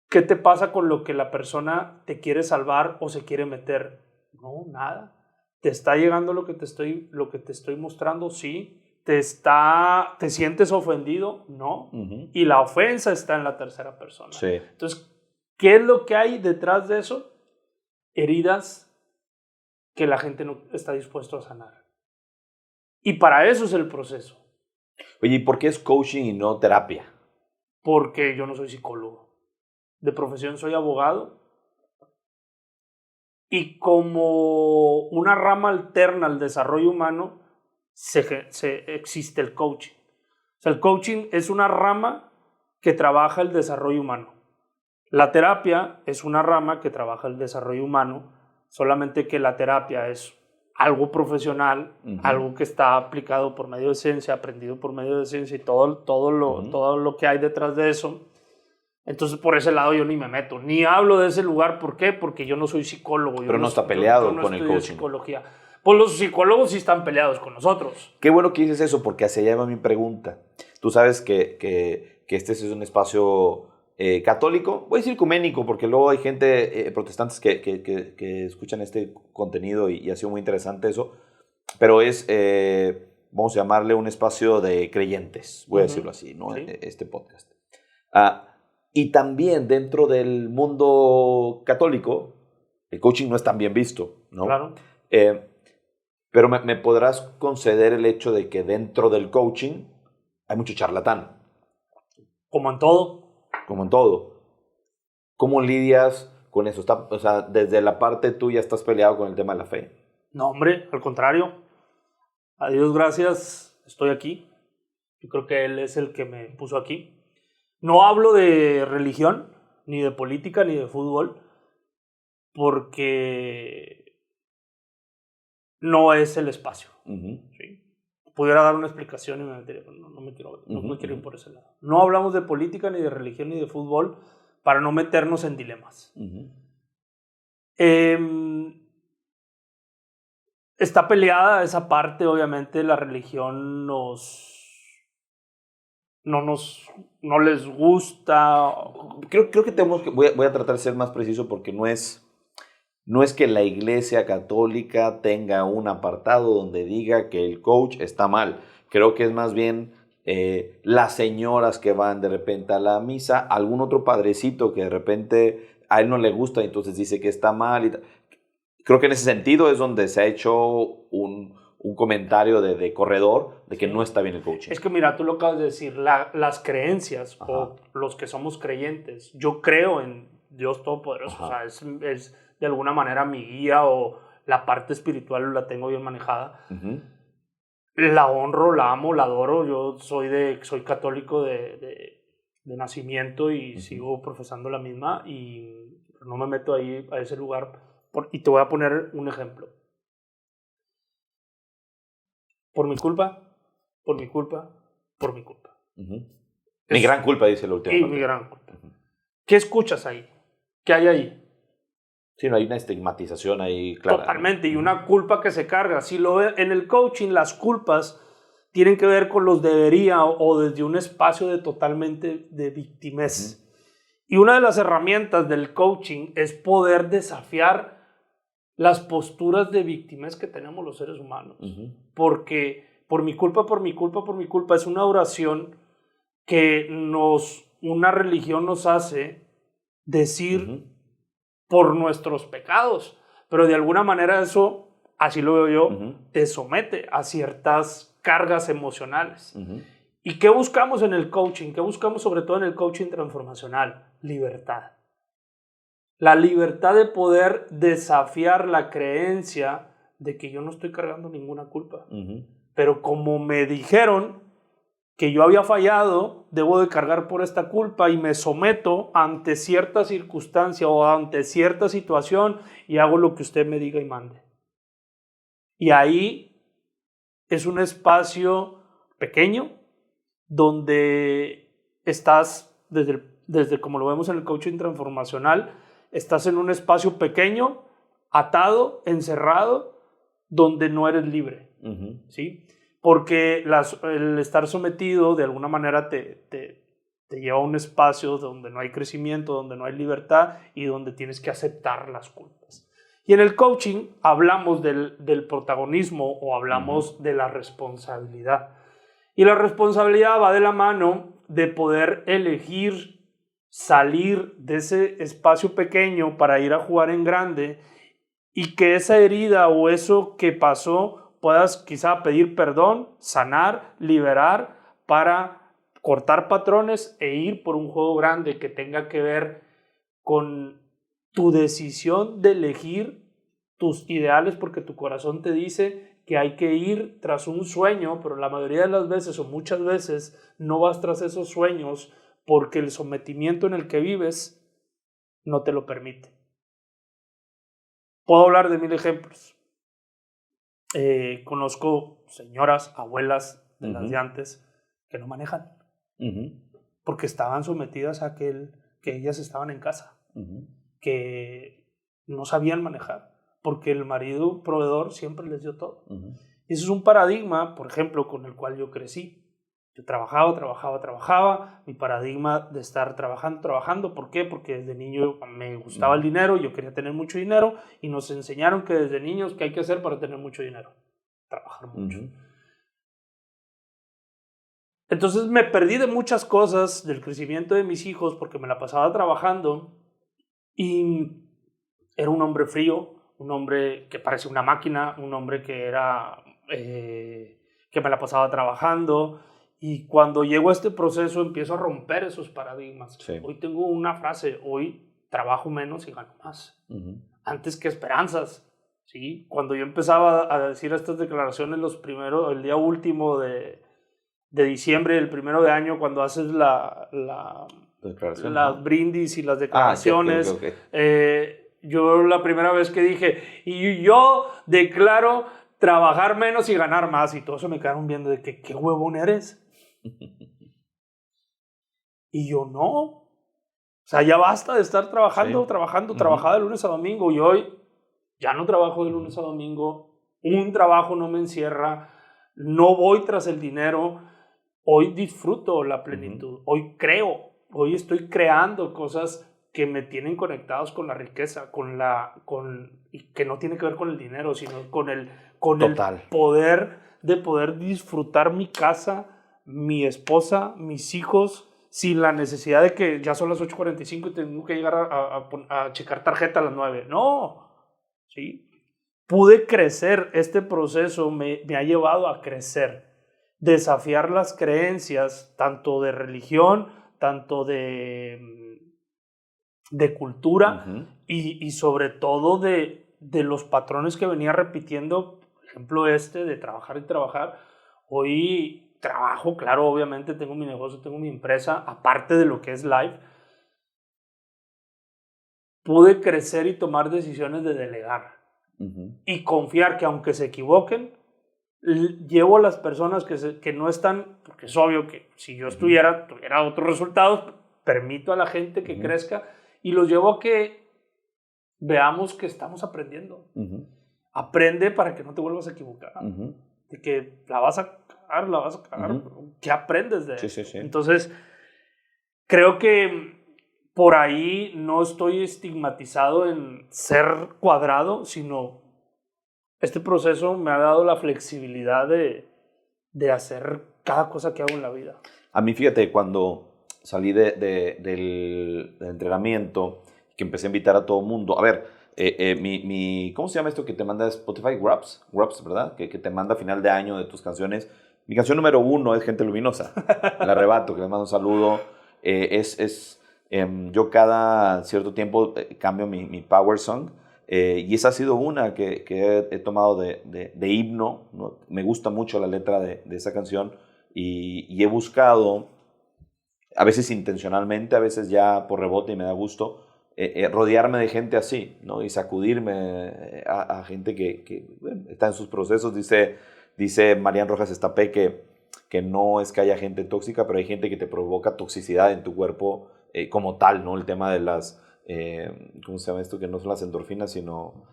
¿qué te pasa con lo que la persona te quiere salvar o se quiere meter? No, nada. ¿Te está llegando lo que te estoy mostrando? Sí. ¿Te sientes ofendido? No. Y la ofensa está en la tercera persona.
Sí.
Entonces, ¿qué es lo que hay detrás de eso? Heridas que la gente no está dispuesto a sanar. Y para eso es el proceso.
Oye, ¿y por qué es coaching y no terapia?
Porque yo no soy psicólogo. De profesión soy abogado. Y como una rama alterna al desarrollo humano, existe el coaching. O sea, el coaching es una rama que trabaja el desarrollo humano. La terapia es una rama que trabaja el desarrollo humano, solamente que la terapia es algo profesional, algo que está aplicado por medio de ciencia, aprendido por medio de ciencia y todo lo que hay detrás de eso. Entonces, por ese lado yo ni me meto, ni hablo de ese lugar. ¿Por qué? Porque yo no soy psicólogo.
Pero no está peleado
yo no
con el coaching.
Psicología. Pues los psicólogos sí están peleados con nosotros.
Qué bueno que dices eso, porque hacia allá va mi pregunta. Tú sabes que este es un espacio católico, voy a decir ecuménico, porque luego hay gente, protestantes, que escuchan este contenido y ha sido muy interesante eso, pero es, vamos a llamarle un espacio de creyentes, voy a decirlo así, ¿no?
Sí.
Este podcast. Y también dentro del mundo católico, el coaching no es tan bien visto, ¿no?
Claro.
Pero me podrás conceder el hecho de que dentro del coaching hay mucho charlatán.
Como en todo.
Como en todo. ¿Cómo lidias con eso? O sea, desde la parte tuya estás peleado con el tema de la fe.
No, hombre, al contrario. A Dios gracias, estoy aquí. Yo creo que Él es el que me puso aquí. No hablo de religión, ni de política, ni de fútbol, porque no es el espacio. ¿Sí? Pudiera dar una explicación y me metería, pero no me quiero ir por ese lado. No hablamos de política, ni de religión, ni de fútbol, para no meternos en dilemas. Está peleada esa parte, obviamente. La religión no les gusta.
Creo que voy a tratar de ser más preciso, porque no es que la Iglesia Católica tenga un apartado donde diga que el coach está mal. Creo que es más bien las señoras que van de repente a la misa, algún otro padrecito que de repente a él no le gusta y entonces dice que está mal. Creo que en ese sentido es donde se ha hecho un comentario de corredor de que no está bien el coaching.
Es que mira, tú lo acabas de decir, las creencias, o los que somos creyentes, yo creo en Dios Todopoderoso. O sea, es de alguna manera mi guía, o la parte espiritual la tengo bien manejada. La honro, la amo, la adoro. Yo soy católico de nacimiento y sigo profesando la misma, y no me meto ahí a ese lugar. Y te voy a poner un ejemplo. por mi culpa, por mi culpa, por mi culpa.
Mi gran culpa, dice la última
Y
parte.
mi gran culpa. ¿Qué escuchas ahí? ¿Qué hay ahí?
Sí, no hay una estigmatización ahí clara.
Totalmente, y una culpa que se carga. Si lo ve, en el coaching las culpas tienen que ver con los debería o desde un espacio de totalmente de victimez. Y una de las herramientas del coaching es poder desafiar las posturas de victimez que tenemos los seres humanos. Porque por mi culpa, por mi culpa, por mi culpa es una oración que una religión nos hace decir por nuestros pecados, pero de alguna manera eso, así lo veo yo, te somete a ciertas cargas emocionales. ¿Y qué buscamos en el coaching? ¿Qué buscamos sobre todo en el coaching transformacional? Libertad. La libertad de poder desafiar la creencia de que yo no estoy cargando ninguna culpa. Pero como me dijeron que yo había fallado, debo de cargar por esta culpa y me someto ante cierta circunstancia o ante cierta situación y hago lo que usted me diga y mande. Y ahí es un espacio pequeño donde estás, desde como lo vemos en el coaching transformacional, estás en un espacio pequeño, atado, encerrado, donde no eres libre. ¿Sí? Porque el estar sometido de alguna manera te lleva a un espacio donde no hay crecimiento, donde no hay libertad y donde tienes que aceptar las culpas. Y en el coaching hablamos del protagonismo o hablamos de la responsabilidad. Y la responsabilidad va de la mano de poder elegir salir de ese espacio pequeño para ir a jugar en grande y que esa herida o eso que pasó puedas quizá pedir perdón, sanar, liberar para cortar patrones e ir por un juego grande que tenga que ver con tu decisión de elegir tus ideales, porque tu corazón te dice que hay que ir tras un sueño, pero la mayoría de las veces o muchas veces no vas tras esos sueños porque el sometimiento en el que vives no te lo permite. Puedo hablar de 1000 ejemplos. Conozco señoras, abuelas de las de antes que no manejan porque estaban sometidas a que ellas estaban en casa, que no sabían manejar porque el marido proveedor siempre les dio todo. Y eso es un paradigma, por ejemplo, con el cual yo crecí. Yo trabajaba, mi paradigma de estar trabajando, ¿por qué? Porque desde niño me gustaba el dinero, yo quería tener mucho dinero y nos enseñaron que desde niños ¿qué hay que hacer para tener mucho dinero? Trabajar mucho. Entonces me perdí de muchas cosas del crecimiento de mis hijos porque me la pasaba trabajando y era un hombre frío, un hombre que parecía una máquina, un hombre que me la pasaba trabajando. Y cuando llego a este proceso empiezo a romper esos paradigmas. Sí. Hoy tengo una frase, hoy trabajo menos y gano más. Antes que esperanzas. ¿Sí? Cuando yo empezaba a decir estas declaraciones el día último de diciembre, el 1 de año, cuando haces las brindis y las declaraciones, okay. Yo la primera vez que dije, y yo declaro trabajar menos y ganar más, y todos se me quedaron viendo de que qué huevón eres. Y yo no, o sea, ya basta de estar trabajando, trabajaba de lunes a domingo y hoy ya no trabajo de lunes a domingo, un trabajo no me encierra, no voy tras el dinero, hoy disfruto la plenitud, hoy creo, hoy estoy creando cosas que me tienen conectados con la riqueza, y que no tiene que ver con el dinero, sino con el poder de poder disfrutar mi casa, mi esposa, mis hijos, sin la necesidad de que ya son las 8:45 y tengo que llegar a checar tarjeta a las 9. No, ¿sí? Pude crecer, este proceso me ha llevado a crecer, desafiar las creencias, tanto de religión, tanto de cultura y sobre todo de los patrones que venía repitiendo, por ejemplo de trabajar y trabajar. Hoy trabajo, claro, obviamente tengo mi negocio, tengo mi empresa, aparte de lo que es Live. Pude crecer y tomar decisiones de delegar y confiar que aunque se equivoquen, llevo a las personas que no están, porque es obvio que si yo tuviera otros resultados, permito a la gente que crezca y los llevo a que veamos que estamos aprendiendo. Aprende para que no te vuelvas a equivocar. De que la vas a cagar. ¿Qué aprendes de eso?
Sí.
Entonces, creo que por ahí no estoy estigmatizado en ser cuadrado, sino este proceso me ha dado la flexibilidad de hacer cada cosa que hago en la vida.
A mí, fíjate, cuando salí del entrenamiento, que empecé a invitar a todo el mundo, a ver, ¿cómo se llama esto que te manda Spotify? Grabs, ¿verdad? Que te manda a final de año de tus canciones. Mi canción número 1 es Gente Luminosa, El Arrebato, que les mando un saludo. Yo cada cierto tiempo cambio mi Power Song. Y esa ha sido una que he tomado de himno, ¿no? Me gusta mucho la letra de esa canción y he buscado, a veces intencionalmente, a veces ya por rebote y me da gusto, rodearme de gente así, ¿no? Y sacudirme a gente que bueno, está en sus procesos. Dice Marian Rojas Estapé que no es que haya gente tóxica, pero hay gente que te provoca toxicidad en tu cuerpo como tal, ¿no? El tema de las... ¿cómo se llama esto? Que no son las endorfinas, sino...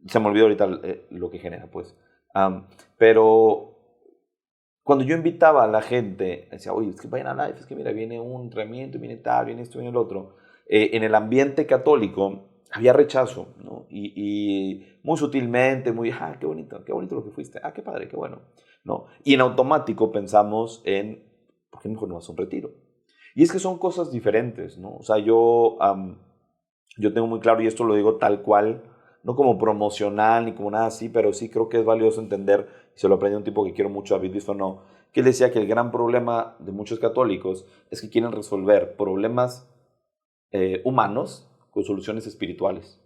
se me olvidó ahorita lo que genera, pues. Pero cuando yo invitaba a la gente, decía, oye, es que vayan a live, es que mira, viene un entrenamiento, viene tal, viene esto, viene el otro. En el ambiente católico había rechazo, ¿no? Y muy sutilmente, muy, qué bonito lo que fuiste, qué padre, qué bueno, ¿no? Y en automático pensamos en, ¿por qué mejor no vas a un retiro? Y es que son cosas diferentes, ¿no? O sea, yo tengo muy claro, y esto lo digo tal cual, no como promocional ni como nada así, pero sí creo que es valioso entender, y se lo aprendí a un tipo que quiero mucho, David Bisonó, que él decía que el gran problema de muchos católicos es que quieren resolver problemas humanos con soluciones espirituales.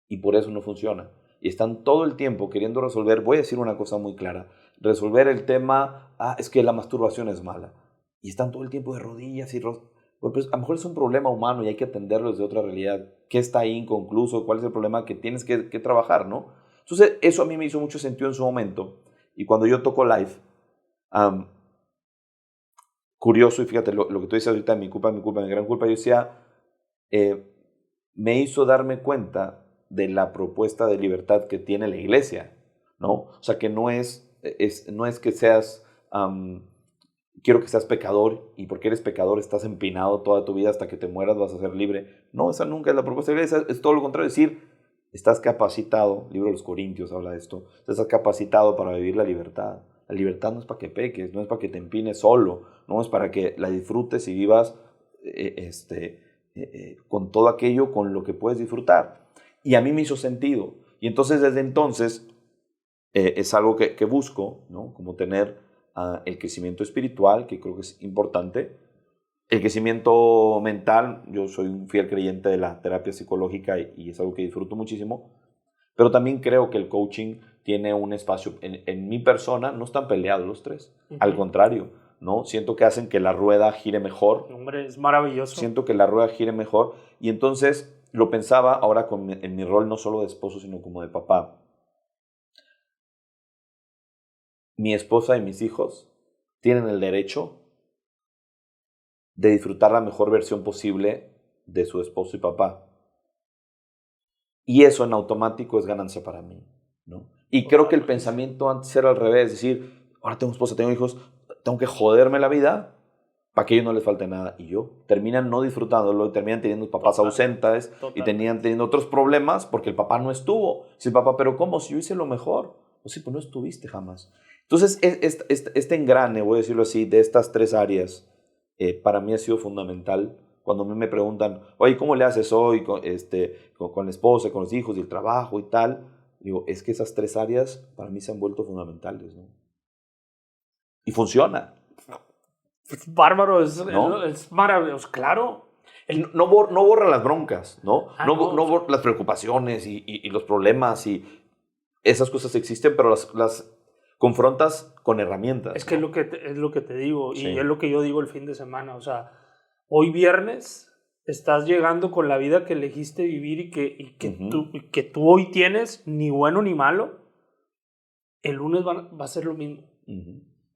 Y por eso no funciona. Y están todo el tiempo queriendo resolver, voy a decir una cosa muy clara, resolver el tema, es que la masturbación es mala. Y están todo el tiempo de rodillas y pues a lo mejor es un problema humano y hay que atenderlo desde otra realidad. ¿Qué está ahí inconcluso? ¿Cuál es el problema que tienes que trabajar, no? Entonces, eso a mí me hizo mucho sentido en su momento. Y cuando yo toco live, curioso, y fíjate lo que tú dices ahorita, mi gran culpa, yo decía, me hizo darme cuenta de la propuesta de libertad que tiene la iglesia, ¿no? O sea, que no es que seas... quiero que seas pecador y porque eres pecador estás empinado toda tu vida hasta que te mueras vas a ser libre. No, esa nunca es la propuesta de la iglesia, es todo lo contrario, es decir, estás capacitado, el libro de los Corintios habla de esto, estás capacitado para vivir la libertad. La libertad no es para que peques, no es para que te empines solo, no es para que la disfrutes y vivas con todo aquello con lo que puedes disfrutar. Y a mí me hizo sentido. Y entonces desde entonces es algo que busco, ¿no? Como tener el crecimiento espiritual, que creo que es importante. El crecimiento mental, yo soy un fiel creyente de la terapia psicológica y es algo que disfruto muchísimo. Pero también creo que el coaching tiene un espacio. En mi persona no están peleados los tres. Al contrario, ¿no? Siento que hacen que la rueda gire mejor.
Hombre, es maravilloso.
Siento que la rueda gire mejor. Y entonces lo pensaba ahora en mi rol no solo de esposo, sino como de papá. Mi esposa y mis hijos tienen el derecho de disfrutar la mejor versión posible de su esposo y papá. Y eso en automático es ganancia para mí, ¿no? Y creo que el pensamiento antes era al revés, es decir, ahora tengo esposa, tengo hijos, tengo que joderme la vida para que a ellos no les falte nada. Y terminan no disfrutándolo, y terminan teniendo papás ausentes, y terminan teniendo otros problemas porque el papá no estuvo. Dice el papá, pero ¿cómo? Si yo hice lo mejor. Pues sí, pues no estuviste jamás. Entonces, este engrane, voy a decirlo así, de estas tres áreas, para mí ha sido fundamental. Cuando a mí me preguntan, oye, ¿cómo le haces hoy con la esposa, con los hijos y el trabajo y tal? Digo, es que esas tres áreas para mí se han vuelto fundamentales, ¿no? Y funciona.
Es bárbaro, es maravilloso, claro.
No borra las broncas, ¿no? No borra las preocupaciones y los problemas y esas cosas existen, pero las confrontas con herramientas.
Es que
¿no?
es lo que te digo,
Sí.
y es lo que yo digo el fin de semana. O sea, hoy viernes estás llegando con la vida que elegiste vivir y que tú hoy tienes, ni bueno ni malo. el lunes va a ser lo mismo.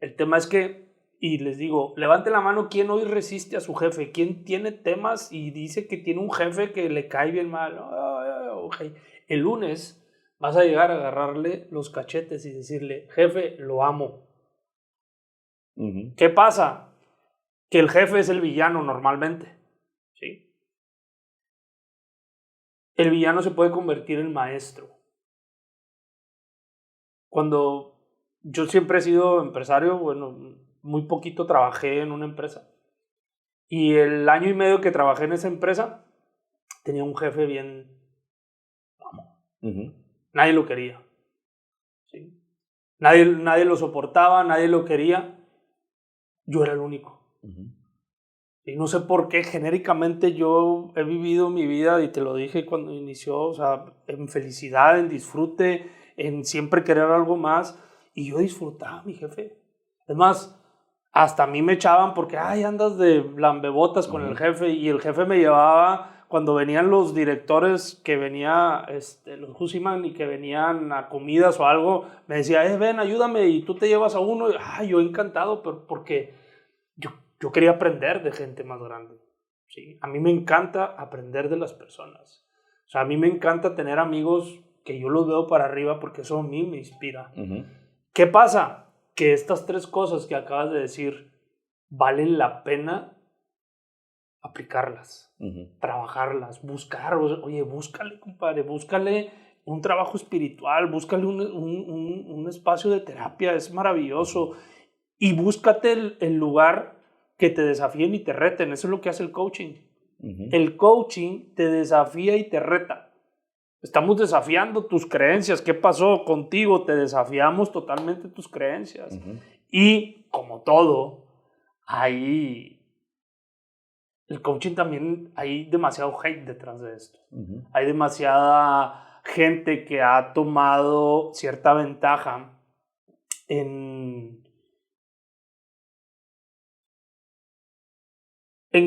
El tema es que, y les digo, levante la mano quién hoy resiste a su jefe, quién tiene temas y dice que tiene un jefe que le cae bien mal. Okay. El lunes vas a llegar a agarrarle los cachetes y decirle, jefe, lo amo. ¿Qué pasa? Que el jefe es el villano normalmente, ¿sí? El villano se puede convertir en maestro. Cuando yo siempre he sido empresario, bueno, muy poquito trabajé en una empresa. Y el año y medio que trabajé en esa empresa, tenía un jefe bien... Nadie lo quería. ¿Sí? Nadie lo soportaba, nadie lo quería. Yo era el único. Y no sé por qué, genéricamente yo he vivido mi vida, y te lo dije cuando inició, o sea, en felicidad, en disfrute, en siempre querer algo más. Y yo disfrutaba a mi jefe. Es más, hasta a mí me echaban porque, ay, andas de lambebotas con el jefe. Y el jefe me llevaba, cuando venían los directores, que venía, los Husiman, y que venían a comidas o algo, me decía, ven, ayúdame, y tú te llevas a uno. Y, yo encantado, pero porque yo quería aprender de gente más grande. ¿Sí? A mí me encanta aprender de las personas. O sea, a mí me encanta tener amigos que yo los veo para arriba porque eso a mí me inspira. ¿Qué pasa? Que estas tres cosas que acabas de decir valen la pena aplicarlas, trabajarlas, buscar. Oye, búscale, compadre, búscale un trabajo espiritual, búscale un espacio de terapia, es maravilloso. Y búscate el lugar que te desafíen y te reten. Eso es lo que hace el coaching. El coaching te desafía y te reta. Estamos desafiando tus creencias. ¿Qué pasó contigo? Te desafiamos totalmente tus creencias. Y como todo, el coaching también, hay demasiado hate detrás de esto. Hay demasiada gente que ha tomado cierta ventaja en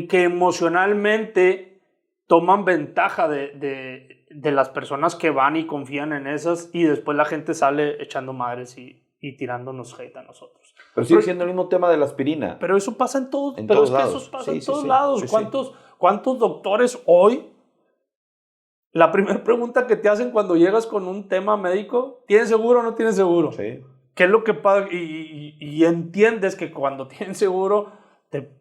que emocionalmente toman ventaja de las personas que van y confían en esas, y después la gente sale echando madres y tirándonos hate a nosotros.
Pero sigue siendo el mismo tema de la aspirina.
Pero eso pasa en todos,
lados.
Eso pasa en todos lados. ¿Cuántos doctores hoy? La primera pregunta que te hacen cuando llegas con un tema médico, ¿tienes seguro o no tienes seguro?
Sí.
¿Qué es lo que pasa? Y entiendes que cuando tienes seguro te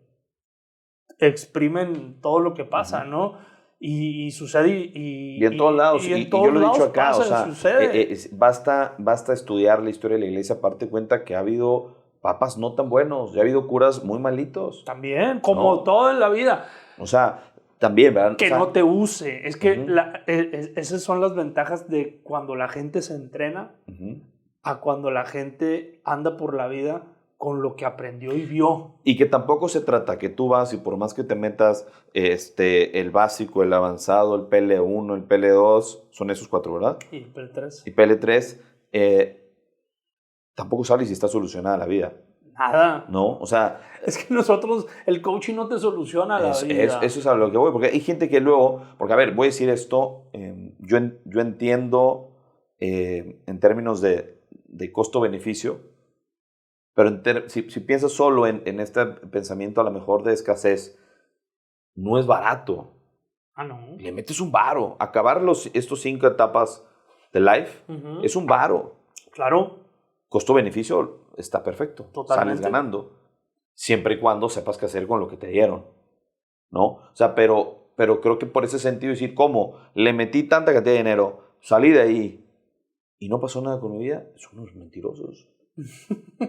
exprimen todo lo que pasa, ¿no? Y sucede y
en todos lados. Y yo lo he dicho acá,
pasa,
o sea, basta estudiar la historia de la iglesia, parte cuenta que ha habido papas no tan buenos, ya ha habido curas muy malitos.
También, como todo en la vida.
O sea, también, ¿verdad?
Que no te use. Es que esas son las ventajas de cuando la gente se entrena a cuando la gente anda por la vida con lo que aprendió y vio.
Y que tampoco se trata que tú vas y por más que te metas el básico, el avanzado, el PL1, el PL2, son esos 4, ¿verdad?
Y el PL3.
Y PL3, tampoco sabes si está solucionada la vida.
Nada.
¿No? O sea...
Es que nosotros, el coaching no te soluciona la vida.
Eso es a lo que voy, porque hay gente que luego... Porque, a ver, voy a decir esto, yo entiendo en términos de costo-beneficio, pero si piensas solo en este pensamiento a lo mejor de escasez, no es barato.
No.
Le metes un varo. Acabar estos 5 etapas de life es un varo.
Claro.
Costo-beneficio está perfecto.
Totalmente.
Sales ganando. Siempre y cuando sepas qué hacer con lo que te dieron. ¿No? O sea, pero creo que por ese sentido decir, ¿cómo? Le metí tanta cantidad de dinero, salí de ahí y no pasó nada con mi vida. Son unos mentirosos.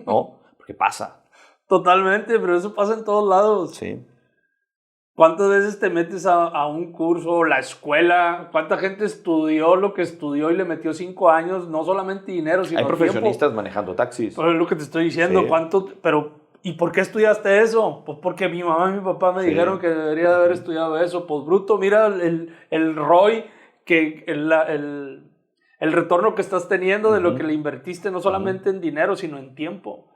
¿No? Porque pasa.
Totalmente, pero eso pasa en todos lados.
Sí.
¿Cuántas veces te metes a un curso, la escuela? ¿Cuánta gente estudió lo que estudió y le metió 5 años? No solamente dinero, sino
hay profesionistas
tiempo.
Manejando taxis.
Pues es lo que te estoy diciendo.
Sí.
¿Y por qué estudiaste eso? Pues porque mi mamá y mi papá me dijeron que debería de haber estudiado eso. Pues bruto, mira el ROI, que el retorno que estás teniendo de lo que le invertiste, no solamente en dinero, sino en tiempo.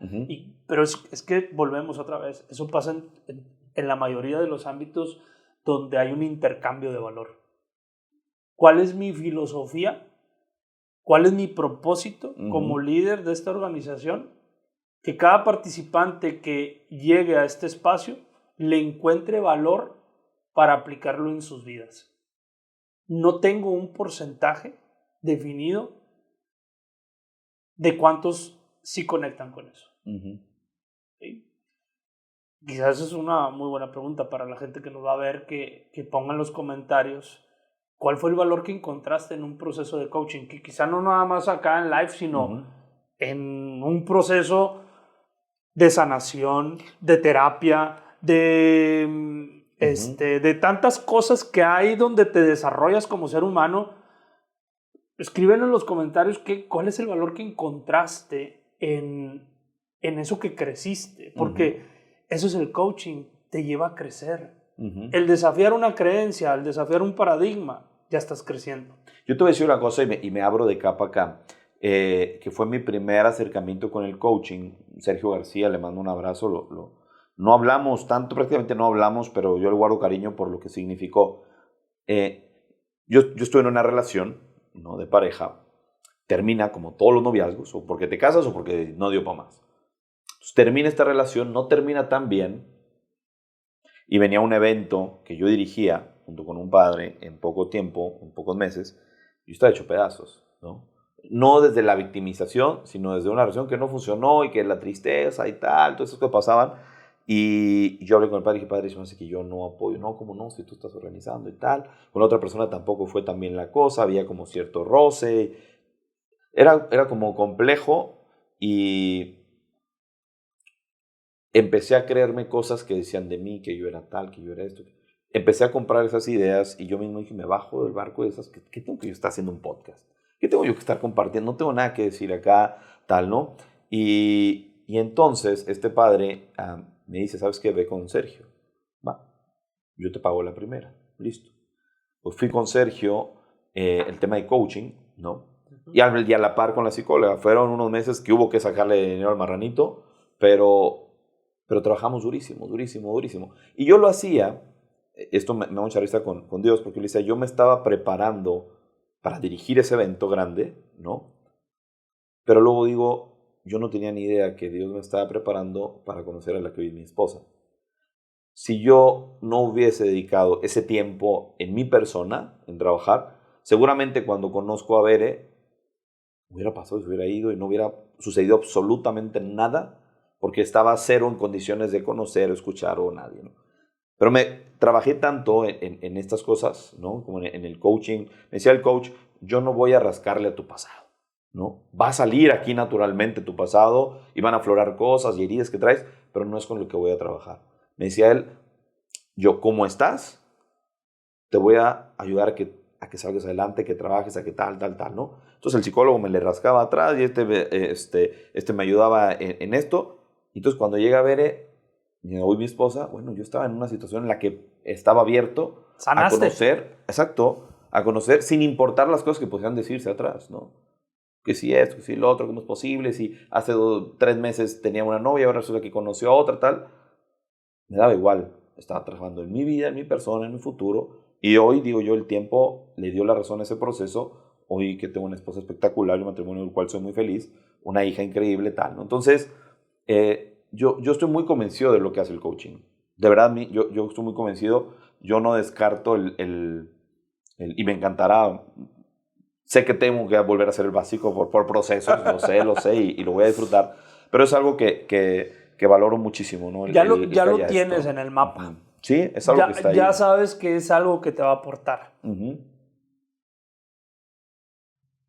Pero es que volvemos otra vez. Eso pasa en la mayoría de los ámbitos donde hay un intercambio de valor. ¿Cuál es mi filosofía? ¿Cuál es mi propósito como líder de esta organización? Que cada participante que llegue a este espacio le encuentre valor para aplicarlo en sus vidas. No tengo un porcentaje definido de cuántos sí conectan con eso. ¿Sí? Quizás es una muy buena pregunta para la gente que nos va a ver, que ponga en los comentarios cuál fue el valor que encontraste en un proceso de coaching, que quizá no nada más acá en live, sino en un proceso de sanación, de terapia, de tantas cosas que hay donde te desarrollas como ser humano. Escriben en los comentarios cuál es el valor que encontraste en eso que creciste, porque eso es el coaching, te lleva a crecer. El desafiar una creencia, el desafiar un paradigma, ya estás creciendo.
Yo te voy a decir una cosa y me abro de capa acá, que fue mi primer acercamiento con el coaching. Sergio García, le mando un abrazo. No hablamos tanto, prácticamente no hablamos, pero yo le guardo cariño por lo que significó. Yo estuve en una relación, ¿no?, de pareja. Termina como todos los noviazgos, o porque te casas o porque no dio para más. Entonces, termina esta relación, no termina tan bien, y venía un evento que yo dirigía junto con un padre en poco tiempo, en pocos meses, y yo estaba hecho pedazos, ¿no? No desde la victimización, sino desde una relación que no funcionó y que la tristeza y tal, todas esas cosas pasaban. Y yo hablé con el padre y dije, padre, se me hace que yo no apoyo. No, ¿cómo no? Si tú estás organizando y tal. Con la otra persona tampoco fue tan bien la cosa, había como cierto roce. Era como complejo y empecé a creerme cosas que decían de mí, que yo era tal, que yo era esto. Empecé a comprar esas ideas y yo mismo dije, me bajo del barco de esas. ¿Qué tengo que yo estar haciendo un podcast? ¿Qué tengo yo que estar compartiendo? No tengo nada que decir acá, tal, ¿no? Y entonces este padre me dice, ¿sabes qué? Ve con Sergio. Va, yo te pago la primera. Listo. Pues fui con Sergio, el tema de coaching, ¿no? Y a la par con la psicóloga. Fueron unos meses que hubo que sacarle dinero al marranito, pero trabajamos durísimo, durísimo, durísimo. Y yo lo hacía, esto me da mucha risa con Dios, porque le decía, yo me estaba preparando para dirigir ese evento grande, ¿no? Pero luego digo, yo no tenía ni idea que Dios me estaba preparando para conocer a la que hoy es mi esposa. Si yo no hubiese dedicado ese tiempo en mi persona, en trabajar, seguramente cuando conozco a Bere, hubiera pasado, se hubiera ido y no hubiera sucedido absolutamente nada, porque estaba cero en condiciones de conocer o escuchar o nadie, ¿no? Pero trabajé tanto en estas cosas, ¿no? Como en el coaching. Me decía el coach, yo no voy a rascarle a tu pasado, ¿no? Va a salir aquí naturalmente tu pasado y van a aflorar cosas y heridas que traes, pero no es con lo que voy a trabajar. Me decía él, yo, ¿cómo estás? Te voy a ayudar a que salgas adelante, que trabajes, a que tal, ¿no? Entonces el psicólogo me le rascaba atrás y este me ayudaba en esto. Entonces cuando llega a ver hoy mi esposa, bueno, yo estaba en una situación en la que estaba abierto
¿Sanaste?
A conocer, exacto, a conocer sin importar las cosas que podían decirse atrás, ¿no? Que si esto, que si lo otro, cómo es posible, si hace 3 meses tenía una novia, ahora resulta que conoció a otra, tal. Me daba igual, estaba trabajando en mi vida, en mi persona, en mi futuro, y hoy, digo yo, el tiempo le dio la razón a ese proceso. Hoy que tengo una esposa espectacular, un matrimonio del cual soy muy feliz, una hija increíble, tal, ¿no? Entonces, yo estoy muy convencido de lo que hace el coaching. De verdad, yo estoy muy convencido. Yo no descarto y me encantará. Sé que tengo que volver a hacer el básico por procesos, lo sé y lo voy a disfrutar. Pero es algo que valoro muchísimo, ¿no?
Ya lo tienes esto en el mapa.
Sí, es algo que está ahí.
Ya sabes que es algo que te va a aportar.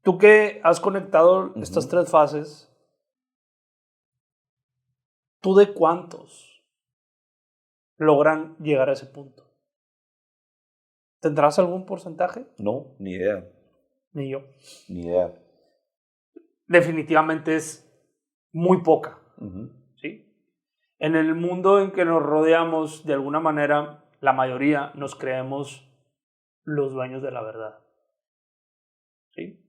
Tú que has conectado estas 3 fases, ¿tú de cuántos logran llegar a ese punto? ¿Tendrás algún porcentaje?
No, ni idea.
Ni yo.
Ni idea.
Definitivamente es muy poca. ¿Sí? En el mundo en que nos rodeamos, de alguna manera, la mayoría nos creemos los dueños de la verdad. ¿Sí?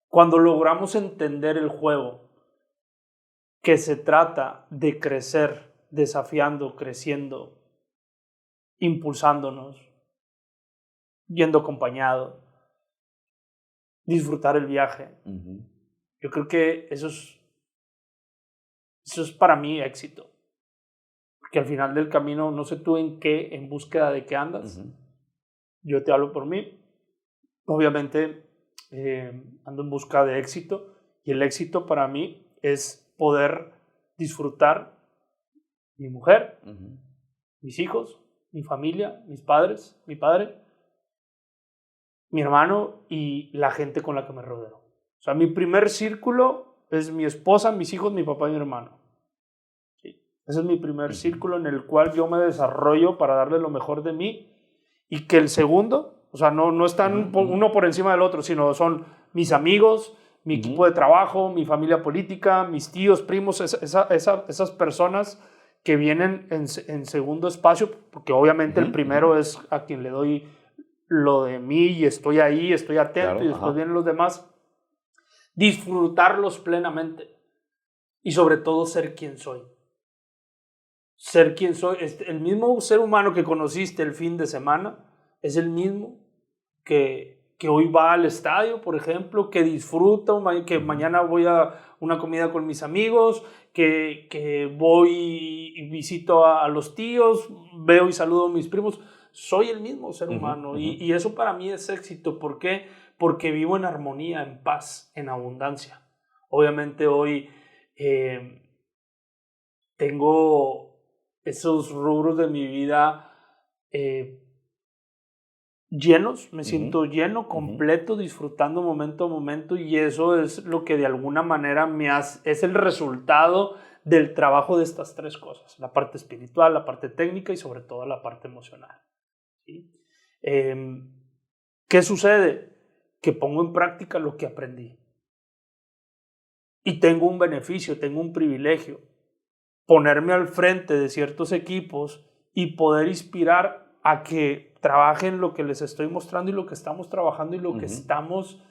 Cuando logramos entender el juego, que se trata de crecer, desafiando, creciendo, impulsándonos, yendo acompañado, disfrutar el viaje. Yo creo que eso es para mí éxito. Porque al final del camino, no sé tú en búsqueda de qué andas. Yo te hablo por mí. Obviamente ando en busca de éxito. Y el éxito para mí es poder disfrutar mi mujer, mis hijos, mi familia, mis padres, mi padre, mi hermano y la gente con la que me rodeo. O sea, mi primer círculo es mi esposa, mis hijos, mi papá y mi hermano. Sí. Ese es mi primer círculo en el cual yo me desarrollo para darle lo mejor de mí, y que el segundo, o sea, no están uno por encima del otro, sino son mis amigos, mi equipo de trabajo, mi familia política, mis tíos, primos, esas personas que vienen en segundo espacio, porque obviamente el primero es a quien le doy lo de mí y estoy ahí, estoy atento, claro, y después vienen los demás. Disfrutarlos plenamente y sobre todo ser quien soy. Ser quien soy. El mismo ser humano que conociste el fin de semana es el mismo que hoy va al estadio, por ejemplo, que disfruta, que mañana voy a una comida con mis amigos, que voy y visito a los tíos, veo y saludo a mis primos. Soy el mismo ser humano y eso para mí es éxito. ¿Por qué? Porque vivo en armonía, en paz, en abundancia. Obviamente hoy tengo esos rubros de mi vida llenos, me siento lleno, completo, disfrutando momento a momento, y eso es lo que de alguna manera es el resultado del trabajo de estas tres cosas: la parte espiritual, la parte técnica y sobre todo la parte emocional. ¿Sí? ¿Qué sucede? Que pongo en práctica lo que aprendí. Y tengo un beneficio, tengo un privilegio: ponerme al frente de ciertos equipos y poder inspirar a que trabajen lo que les estoy mostrando y lo que estamos trabajando y lo que estamos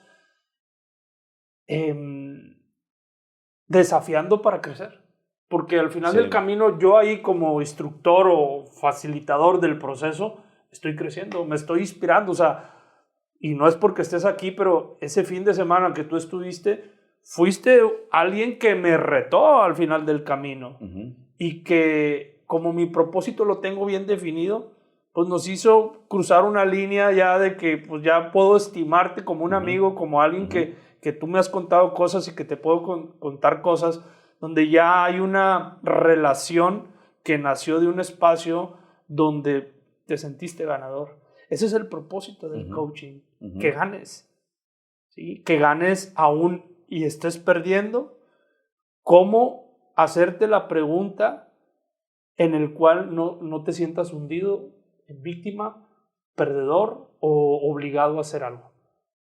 desafiando para crecer. Porque al final del camino, yo ahí como instructor o facilitador del proceso estoy creciendo, me estoy inspirando. O sea, y no es porque estés aquí, pero ese fin de semana que tú estuviste, fuiste alguien que me retó al final del camino. Y que, como mi propósito lo tengo bien definido, pues nos hizo cruzar una línea ya de que pues ya puedo estimarte como un amigo, como alguien que tú me has contado cosas y que te puedo contar cosas, donde ya hay una relación que nació de un espacio donde te sentiste ganador. Ese es el propósito del coaching, que ganes, ¿sí? Que ganes aún y estés perdiendo. ¿Cómo hacerte la pregunta en el cual no te sientas hundido, víctima, perdedor o obligado a hacer algo,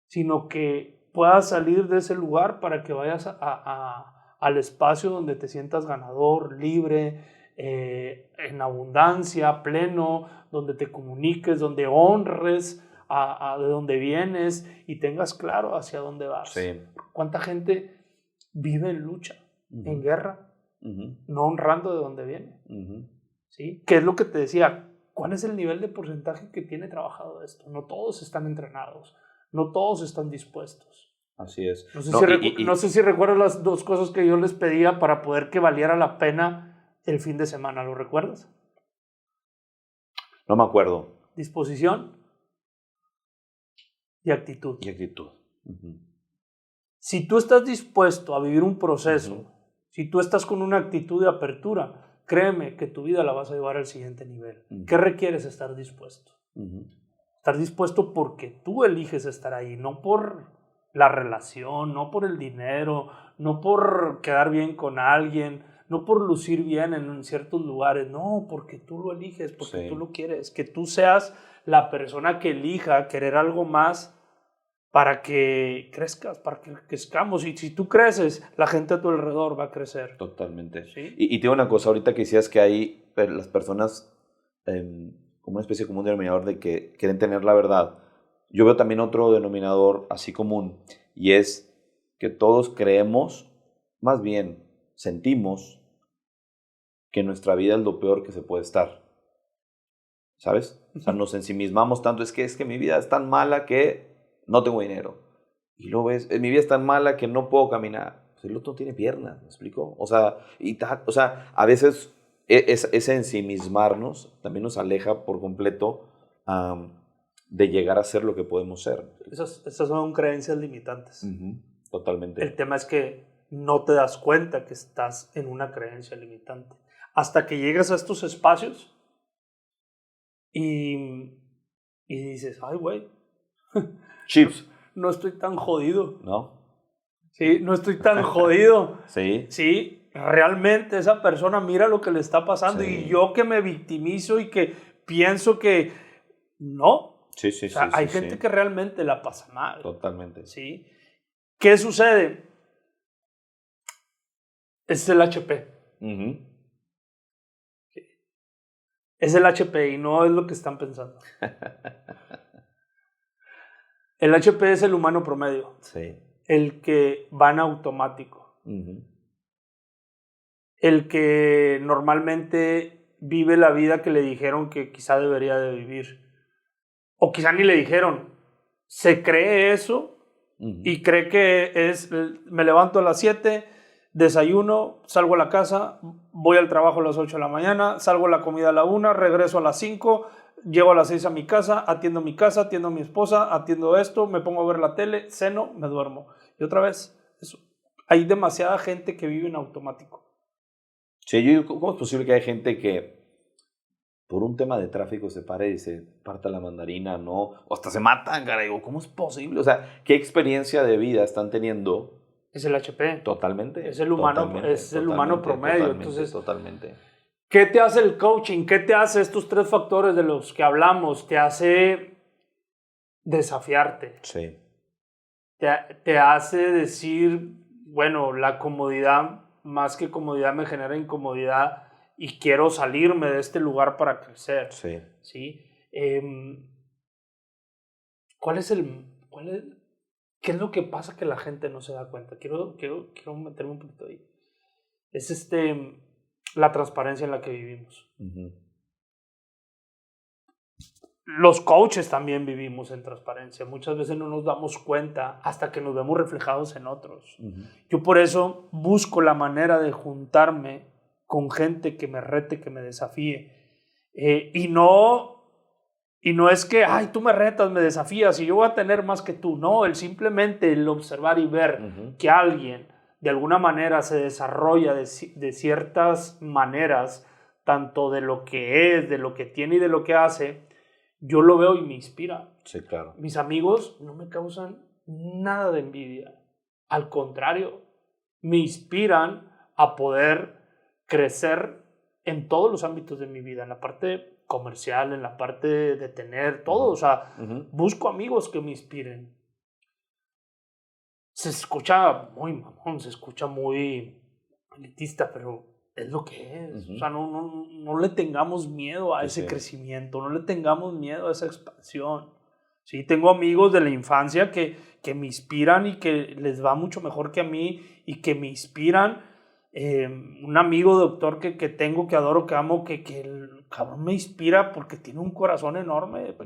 sino que puedas salir de ese lugar para que vayas al espacio donde te sientas ganador, libre, en abundancia, pleno, donde te comuniques, donde honres de dónde vienes y tengas claro hacia dónde vas? Sí. ¿Cuánta gente vive en lucha, en guerra, no honrando de dónde viene? ¿Sí? ¿Qué es lo que te decía? ¿Cuál es el nivel de porcentaje que tiene trabajado esto? No todos están entrenados, no todos están dispuestos.
Así es.
No sé si recuerdas las dos cosas que yo les pedía para poder que valiera la pena el fin de semana. ¿Lo recuerdas?
No me acuerdo.
Disposición y actitud. Si tú estás dispuesto a vivir un proceso, si tú estás con una actitud de apertura, créeme que tu vida la vas a llevar al siguiente nivel. ¿Qué requieres? Estar dispuesto. Estar dispuesto porque tú eliges estar ahí, no por la relación, no por el dinero, no por quedar bien con alguien, no por lucir bien en ciertos lugares, no, porque tú lo eliges, porque tú lo quieres, que tú seas la persona que elija querer algo más para que crezcas, para que crezcamos. Y si tú creces, la gente a tu alrededor va a crecer.
Totalmente.
¿Sí?
Y te digo una cosa, ahorita que decías que hay las personas como una especie de común denominador de que quieren tener la verdad. Yo veo también otro denominador así común, y es que todos creemos, más bien sentimos, que nuestra vida es lo peor que se puede estar. ¿Sabes? O sea, nos ensimismamos tanto, es que mi vida es tan mala que no tengo dinero. y lo ves, mi vida es tan mala que no puedo caminar. Pues el otro no tiene piernas, ¿me explico? O sea, a veces ese ensimismarnos también nos aleja por completo de llegar a ser lo que podemos ser.
Esas son creencias limitantes.
Totalmente.
El tema es que no te das cuenta que estás en una creencia limitante. Hasta que llegas a estos espacios y dices, ay, güey.
Chips.
No estoy tan jodido.
¿No?
Sí, no estoy tan jodido.
Sí.
Sí, realmente esa persona mira lo que le está pasando y yo que me victimizo y que pienso que no.
Sí.
O sea, hay gente que realmente la pasa mal.
Totalmente.
Sí. ¿Qué sucede? Es el HP. Es el HP y no es lo que están pensando. El HP es el humano promedio.
Sí.
El que va en automático. El que normalmente vive la vida que le dijeron que quizá debería de vivir. O quizá ni le dijeron. Se cree eso y cree que es, me levanto a las 7, desayuno, salgo a la casa, voy al trabajo a las 8 de la mañana, salgo a la comida a la 1, regreso a las 5, llego a las 6 a mi casa, atiendo a mi esposa, atiendo esto, me pongo a ver la tele, ceno, me duermo. Y otra vez, eso. Hay demasiada gente que vive en automático.
Sí, yo digo, ¿cómo es posible que haya gente que por un tema de tráfico se pare y se parta la mandarina, no? O hasta se matan, caray. ¿Cómo es posible? O sea, ¿qué experiencia de vida están teniendo?
Es el HP.
Totalmente.
Es el humano promedio. Entonces,
totalmente.
¿Qué te hace el coaching? ¿Qué te hace estos 3 factores de los que hablamos? Te hace desafiarte.
Sí.
Te hace decir, bueno, la comodidad, más que comodidad, me genera incomodidad y quiero salirme de este lugar para crecer.
Sí.
¿Sí? ¿Qué es lo que pasa que la gente no se da cuenta? Quiero meterme un poquito ahí. Es la transparencia en la que vivimos. Los coaches también vivimos en transparencia. Muchas veces no nos damos cuenta hasta que nos vemos reflejados en otros. Yo por eso busco la manera de juntarme con gente que me rete, que me desafíe. Y no es que, ay, tú me retas, me desafías y yo voy a tener más que tú. No, simplemente el observar y ver que alguien de alguna manera se desarrolla de ciertas maneras, tanto de lo que es, de lo que tiene y de lo que hace, yo lo veo y me inspira.
Sí, claro.
Mis amigos no me causan nada de envidia. Al contrario, me inspiran a poder crecer en todos los ámbitos de mi vida, en la parte comercial, en la parte de tener todo. O sea, busco amigos que me inspiren. Se escucha muy mamón, se escucha muy elitista, pero es lo que es. O sea, no le tengamos miedo a ese crecimiento, no le tengamos miedo a esa expansión. Sí, tengo amigos de la infancia que me inspiran y que les va mucho mejor que a mí y que me inspiran. Un amigo doctor que tengo, que adoro, que amo, que el cabrón me inspira porque tiene un corazón enorme,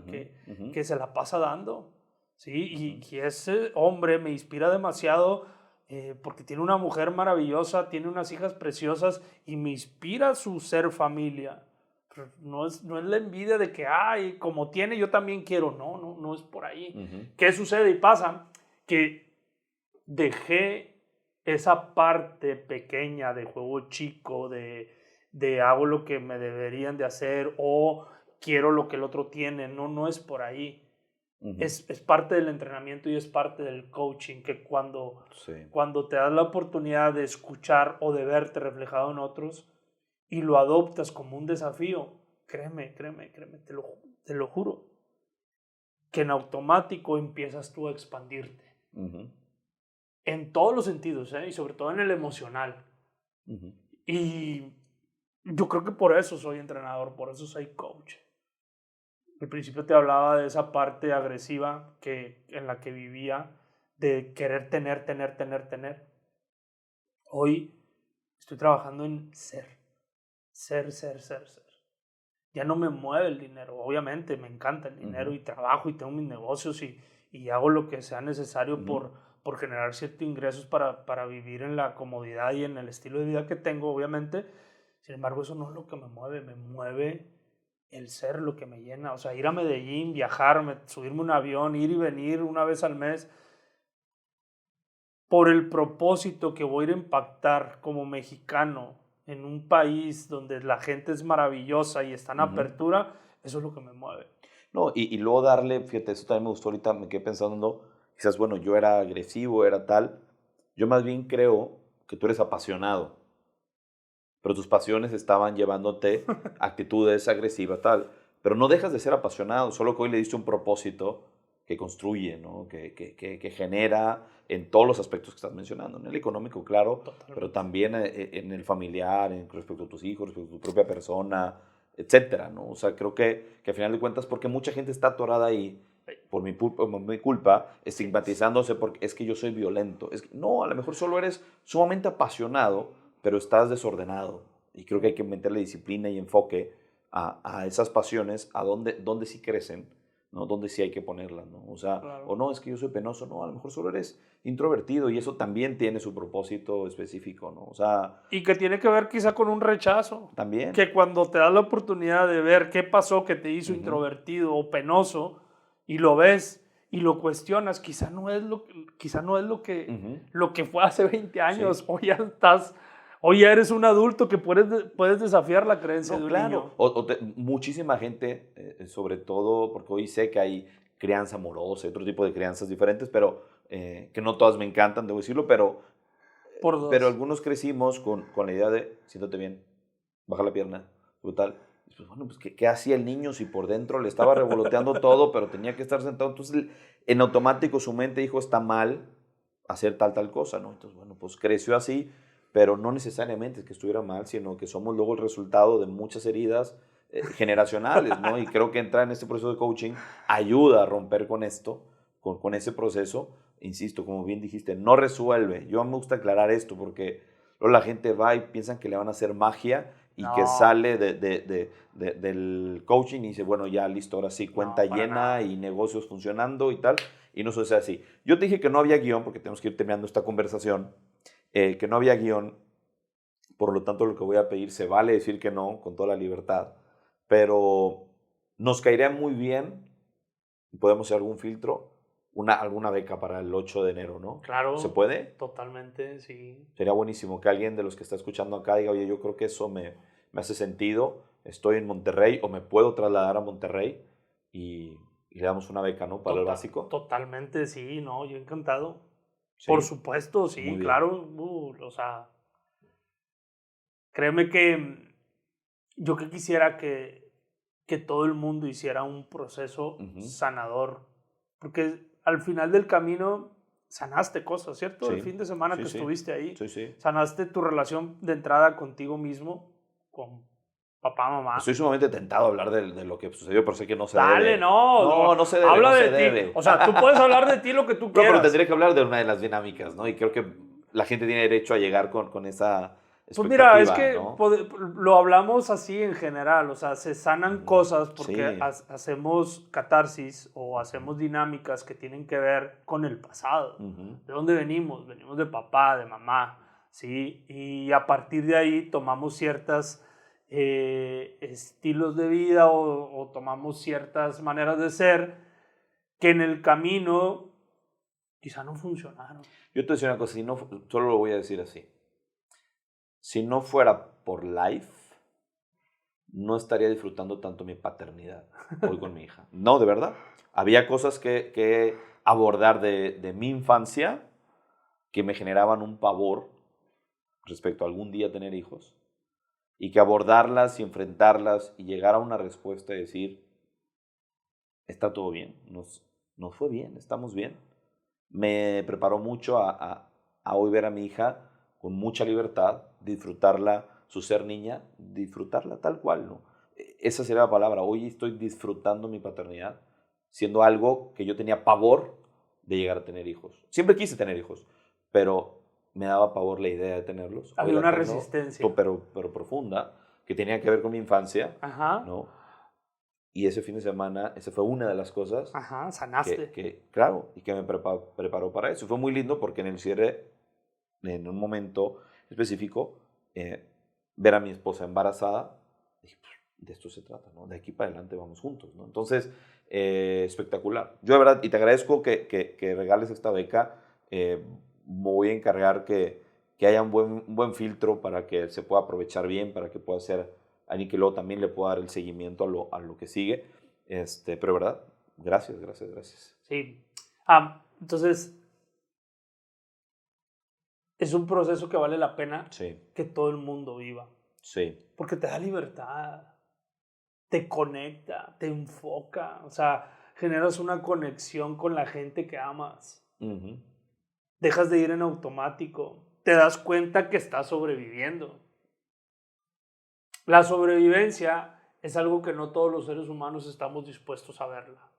que se la pasa dando. ¿Sí? Y ese hombre me inspira demasiado porque tiene una mujer maravillosa, tiene unas hijas preciosas y me inspira su ser familia. Pero no es la envidia de que, ay, como tiene, yo también quiero. No es por ahí. ¿Qué sucede y pasa? Que dejé esa parte pequeña de juego chico, de hago lo que me deberían de hacer o quiero lo que el otro tiene. No es por ahí. Es parte del entrenamiento y es parte del coaching, que cuando te das la oportunidad de escuchar o de verte reflejado en otros y lo adoptas como un desafío, créeme, te lo juro, que en automático empiezas tú a expandirte. En todos los sentidos, y sobre todo en el emocional. Y yo creo que por eso soy entrenador, por eso soy coach. Al principio te hablaba de esa parte agresiva en la que vivía, de querer tener. Hoy estoy trabajando en ser. Ya no me mueve el dinero. Obviamente me encanta el dinero y trabajo y tengo mis negocios y y hago lo que sea necesario por generar ciertos ingresos para vivir en la comodidad y en el estilo de vida que tengo, obviamente. Sin embargo, eso no es lo que me mueve el ser lo que me llena. O sea, ir a Medellín, viajar, subirme un avión, ir y venir una vez al mes, por el propósito que voy a ir a impactar como mexicano en un país donde la gente es maravillosa y está en apertura, eso es lo que me mueve.
No, y luego darle, fíjate, eso también me gustó ahorita, me quedé pensando, quizás, bueno, yo era agresivo, era tal. Yo más bien creo que tú eres apasionado, pero tus pasiones estaban llevándote a actitudes agresivas, tal. Pero no dejas de ser apasionado, solo que hoy le diste un propósito que construye, ¿no? Que genera en todos los aspectos que estás mencionando. En el económico, claro,
Totalmente.
pero también en el familiar, respecto a tus hijos, respecto a tu propia persona, etcétera, ¿no? O sea, creo que al final de cuentas, porque mucha gente está atorada ahí, por mi culpa, estigmatizándose porque es que yo soy violento. No, a lo mejor solo eres sumamente apasionado, pero estás desordenado. Y creo que hay que meterle disciplina y enfoque a esas pasiones, a donde sí crecen, ¿no? Donde sí hay que ponerlas, ¿no? O sea,
Claro.
o no, es que yo soy penoso, no, a lo mejor solo eres introvertido y eso también tiene su propósito específico, ¿no? O sea,
Y que tiene que ver quizá con un rechazo.
también.
Que cuando te das la oportunidad de ver qué pasó que te hizo introvertido o penoso y lo ves y lo cuestionas, quizá no es lo que fue hace 20 años.
Sí.
Hoy ya eres un adulto que puedes desafiar la creencia de un niño.
Muchísima gente, sobre todo porque hoy sé que hay crianza amorosa y otro tipo de crianzas diferentes, pero que no todas me encantan, debo decirlo, pero
Por dos.
pero algunos crecimos con la idea de, siéntate bien, baja la pierna, brutal. Y pues bueno, pues ¿qué hacía el niño si por dentro le estaba revoloteando todo, pero tenía que estar sentado? Entonces, en automático su mente dijo, está mal hacer tal cosa, ¿no? Entonces, bueno, pues creció así, pero no necesariamente es que estuviera mal, sino que somos luego el resultado de muchas heridas generacionales, ¿no? Y creo que entrar en este proceso de coaching ayuda a romper con esto, con ese proceso. Insisto, como bien dijiste, no resuelve. Yo me gusta aclarar esto porque luego la gente va y piensan que le van a hacer magia y
No.
que sale del coaching y dice, bueno, ya listo, ahora sí, cuenta
para
llena
nada.
y negocios funcionando y tal. Y no sucede así. Yo te dije que no había guión, porque tenemos que ir terminando esta conversación, que no había guión, por lo tanto lo que voy a pedir, se vale decir que no, con toda la libertad, pero nos caería muy bien, podemos hacer algún filtro, alguna beca para el 8 de enero, ¿no?
Claro.
¿Se puede?
Totalmente, sí.
Sería buenísimo que alguien de los que está escuchando acá diga, oye, yo creo que eso me hace sentido, estoy en Monterrey o me puedo trasladar a Monterrey y le damos una beca, ¿no? Para el básico.
Totalmente, sí, no, yo encantado.
Sí.
Por supuesto,
Muy
sí,
bien.
claro. O sea, créeme que yo que quisiera que todo el mundo hiciera un proceso sanador, porque al final del camino sanaste cosas, ¿cierto?
Sí.
El fin de semana
Sí,
que
sí.
estuviste ahí,
Sí.
sanaste tu relación de entrada contigo mismo, con papá, mamá.
Estoy sumamente tentado a hablar de lo que sucedió, pero sé que no se
Dale,
debe.
no.
No se debe,
Habla
no
de
se
ti.
debe.
O sea, tú puedes hablar de ti lo que tú
No,
quieras.
pero tendría que hablar de una de las dinámicas, ¿no? Y creo que la gente tiene derecho a llegar con esa
Pues mira, es
expectativa,
que
¿no?
lo hablamos así en general, o sea, se sanan cosas porque
Sí.
hacemos catarsis o hacemos dinámicas que tienen que ver con el pasado. ¿De dónde venimos? Venimos de papá, de mamá, ¿sí? Y a partir de ahí tomamos ciertos estilos de vida o tomamos ciertas maneras de ser que en el camino quizá no funcionaron.
Yo te voy a decir una cosa, solo lo voy a decir así. Si no fuera por Life, no estaría disfrutando tanto mi paternidad hoy con mi hija. No, de verdad. Había cosas que abordar de mi infancia que me generaban un pavor respecto a algún día tener hijos y que abordarlas y enfrentarlas y llegar a una respuesta y decir, está todo bien, nos fue bien, estamos bien. Me preparó mucho a hoy ver a mi hija con mucha libertad, disfrutarla, su ser niña, disfrutarla tal cual, ¿no? Esa sería la palabra. Hoy estoy disfrutando mi paternidad, siendo algo que yo tenía pavor de llegar a tener hijos. Siempre quise tener hijos, pero me daba pavor la idea de tenerlos.
Había
Hoy la
una
tengo,
resistencia.
pero profunda, que tenía que ver con mi infancia,
Ajá.
¿no? Y ese fin de semana, esa fue una de las cosas
Ajá, sanaste.
claro, y que me preparó para eso. Fue muy lindo porque en el cierre, en un momento específico, ver a mi esposa embarazada, dije, pues, de esto se trata, ¿no? De aquí para adelante vamos juntos, ¿no? Entonces, espectacular. Yo de verdad, y te agradezco que regales esta beca, voy a encargar que haya un buen filtro para que se pueda aprovechar bien, para que pueda ser alguien que luego también le pueda dar el seguimiento a lo que sigue. Pero verdad, gracias.
Sí. Entonces, es un proceso que vale la pena
Sí,
que todo el mundo viva.
sí.
Porque te da libertad, te conecta, te enfoca. O sea, generas una conexión con la gente que amas.
Ujú.
Dejas de ir en automático. Te das cuenta que estás sobreviviendo. La sobrevivencia es algo que no todos los seres humanos estamos dispuestos a verla.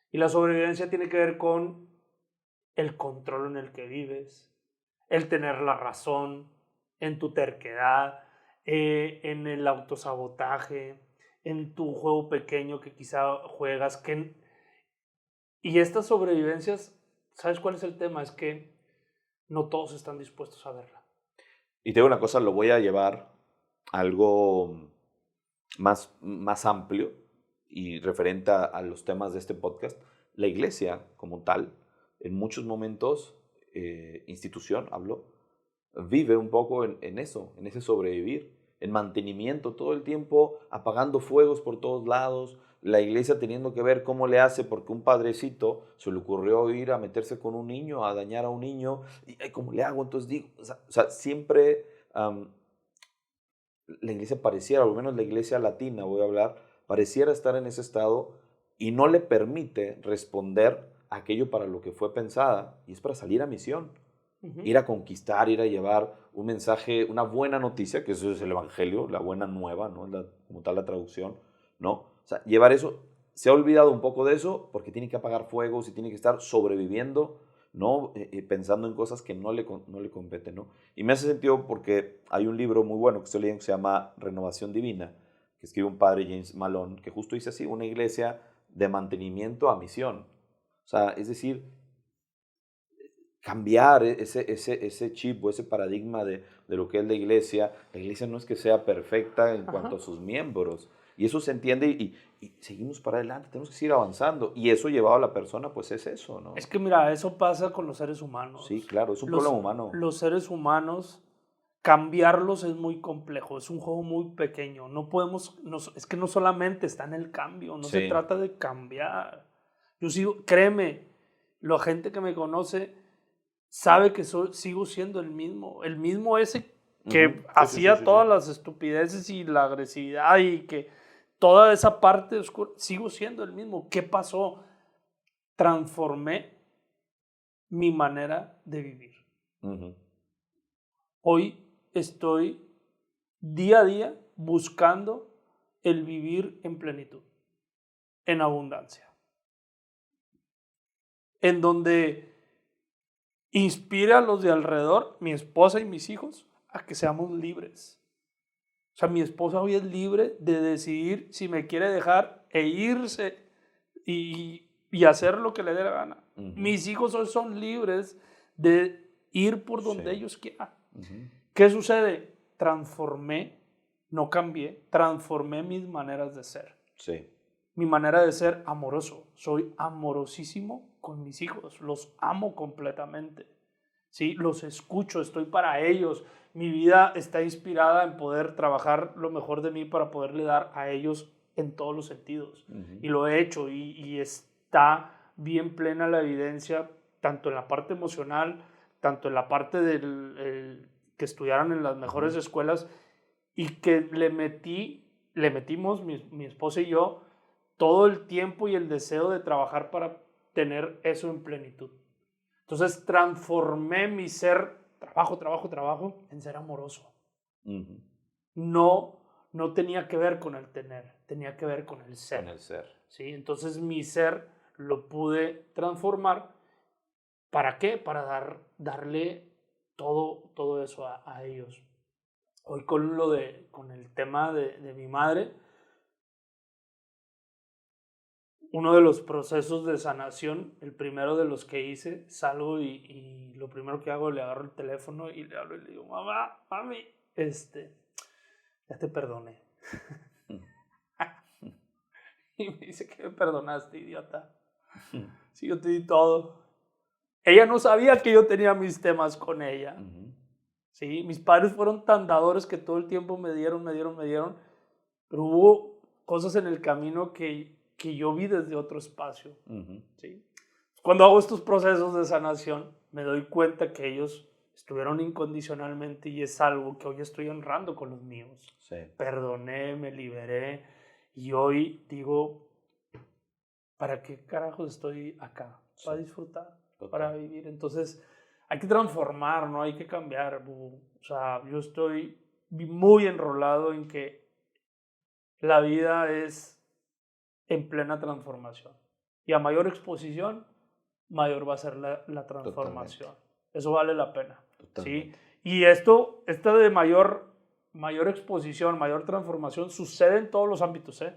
Y la sobrevivencia tiene que ver con el control en el que vives, el tener la razón, en tu terquedad, en el autosabotaje, en tu juego pequeño que quizá juegas. Y estas sobrevivencias, ¿sabes cuál es el tema? Es que no todos están dispuestos a verla.
Y te digo una cosa, lo voy a llevar a algo más amplio y referente a los temas de este podcast. La iglesia como tal, en muchos momentos, institución, hablo, vive un poco en eso, en ese sobrevivir, en mantenimiento, todo el tiempo apagando fuegos por todos lados, la iglesia teniendo que ver cómo le hace porque un padrecito se le ocurrió ir a meterse con un niño, a dañar a un niño, y ay, ¿cómo le hago? Entonces digo, o sea siempre la iglesia pareciera, o al menos la iglesia latina, voy a hablar, pareciera estar en ese estado y no le permite responder a aquello para lo que fue pensada, y es para salir a misión, ir a conquistar, ir a llevar un mensaje, una buena noticia, que eso es el evangelio, la buena nueva, ¿no? Como tal la traducción, ¿no? O sea, llevar eso, se ha olvidado un poco de eso porque tiene que apagar fuegos y tiene que estar sobreviviendo, ¿no? Pensando en cosas que no le competen, ¿no? Y me hace sentido porque hay un libro muy bueno que estoy leyendo que se llama Renovación Divina, que escribe un padre, James Malone, que justo dice así, una iglesia de mantenimiento a misión. O sea, es decir, cambiar ese chip o ese paradigma de lo que es la iglesia. La iglesia no es que sea perfecta en cuanto a sus miembros. Y eso se entiende y seguimos para adelante, tenemos que seguir avanzando. Y eso llevado a la persona, pues es eso, ¿no?
Es que mira, eso pasa con los seres humanos.
Sí, claro, es un problema humano.
Los seres humanos, cambiarlos es muy complejo, es un juego muy pequeño. No podemos, es que no solamente está en el cambio, no se
Sí.
trata de cambiar. Yo sigo, créeme, la gente que me conoce sabe que sigo siendo el mismo ese que
Ujú. Sí,
hacía
sí.
todas las estupideces y la agresividad y que toda esa parte oscura, sigo siendo el mismo. ¿Qué pasó? Transformé mi manera de vivir.
Ujú.
Hoy estoy día a día buscando el vivir en plenitud, en abundancia, en donde inspire a los de alrededor, mi esposa y mis hijos, a que seamos libres. O sea, mi esposa hoy es libre de decidir si me quiere dejar e irse y hacer lo que le dé la gana.
Ujú.
Mis hijos hoy son libres de ir por donde
Sí.
ellos quieran.
Ujú.
¿Qué sucede? Transformé, no cambié, transformé mis maneras de ser.
Sí.
Mi manera de ser amoroso. Soy amorosísimo con mis hijos. Los amo completamente. ¿Sí? Los escucho, estoy para ellos. Mi vida está inspirada en poder trabajar lo mejor de mí para poderle dar a ellos en todos los sentidos.
Ujú.
Y lo he hecho y está bien plena la evidencia, tanto en la parte emocional, tanto en la parte del que estudiaran en las mejores escuelas y que le metimos, mi esposa y yo, todo el tiempo y el deseo de trabajar para tener eso en plenitud. Entonces transformé mi ser, trabajo, en ser amoroso.
Ujú.
No tenía que ver con el tener, tenía que ver con el ser.
Con el ser.
¿Sí? Entonces mi ser lo pude transformar. ¿Para qué? Para darle todo eso a ellos. Hoy con el tema de mi madre, uno de los procesos de sanación, el primero de los que hice, salgo y lo primero que hago, le agarro el teléfono y le hablo y le digo, mamá, mami, ya te perdoné. Y me dice, ¿qué me perdonaste, idiota? Si yo te di todo. Ella no sabía que yo tenía mis temas con ella. ¿Sí? Mis padres fueron tan dadores que todo el tiempo me dieron, pero hubo cosas en el camino que yo vi desde otro espacio. ¿Sí? Cuando hago estos procesos de sanación, me doy cuenta que ellos estuvieron incondicionalmente y es algo que hoy estoy honrando con los míos.
Sí.
Perdoné, me liberé y hoy digo, ¿para qué carajos estoy acá? Para disfrutar, para vivir. Entonces, hay que transformar, ¿no? Hay que cambiar. O sea, yo estoy muy enrolado en que la vida es en plena transformación. Y a mayor exposición, mayor va a ser la transformación. Totalmente. Eso vale la pena. Totalmente. ¿Sí? Y esto de mayor exposición, mayor transformación, sucede en todos los ámbitos, ¿eh?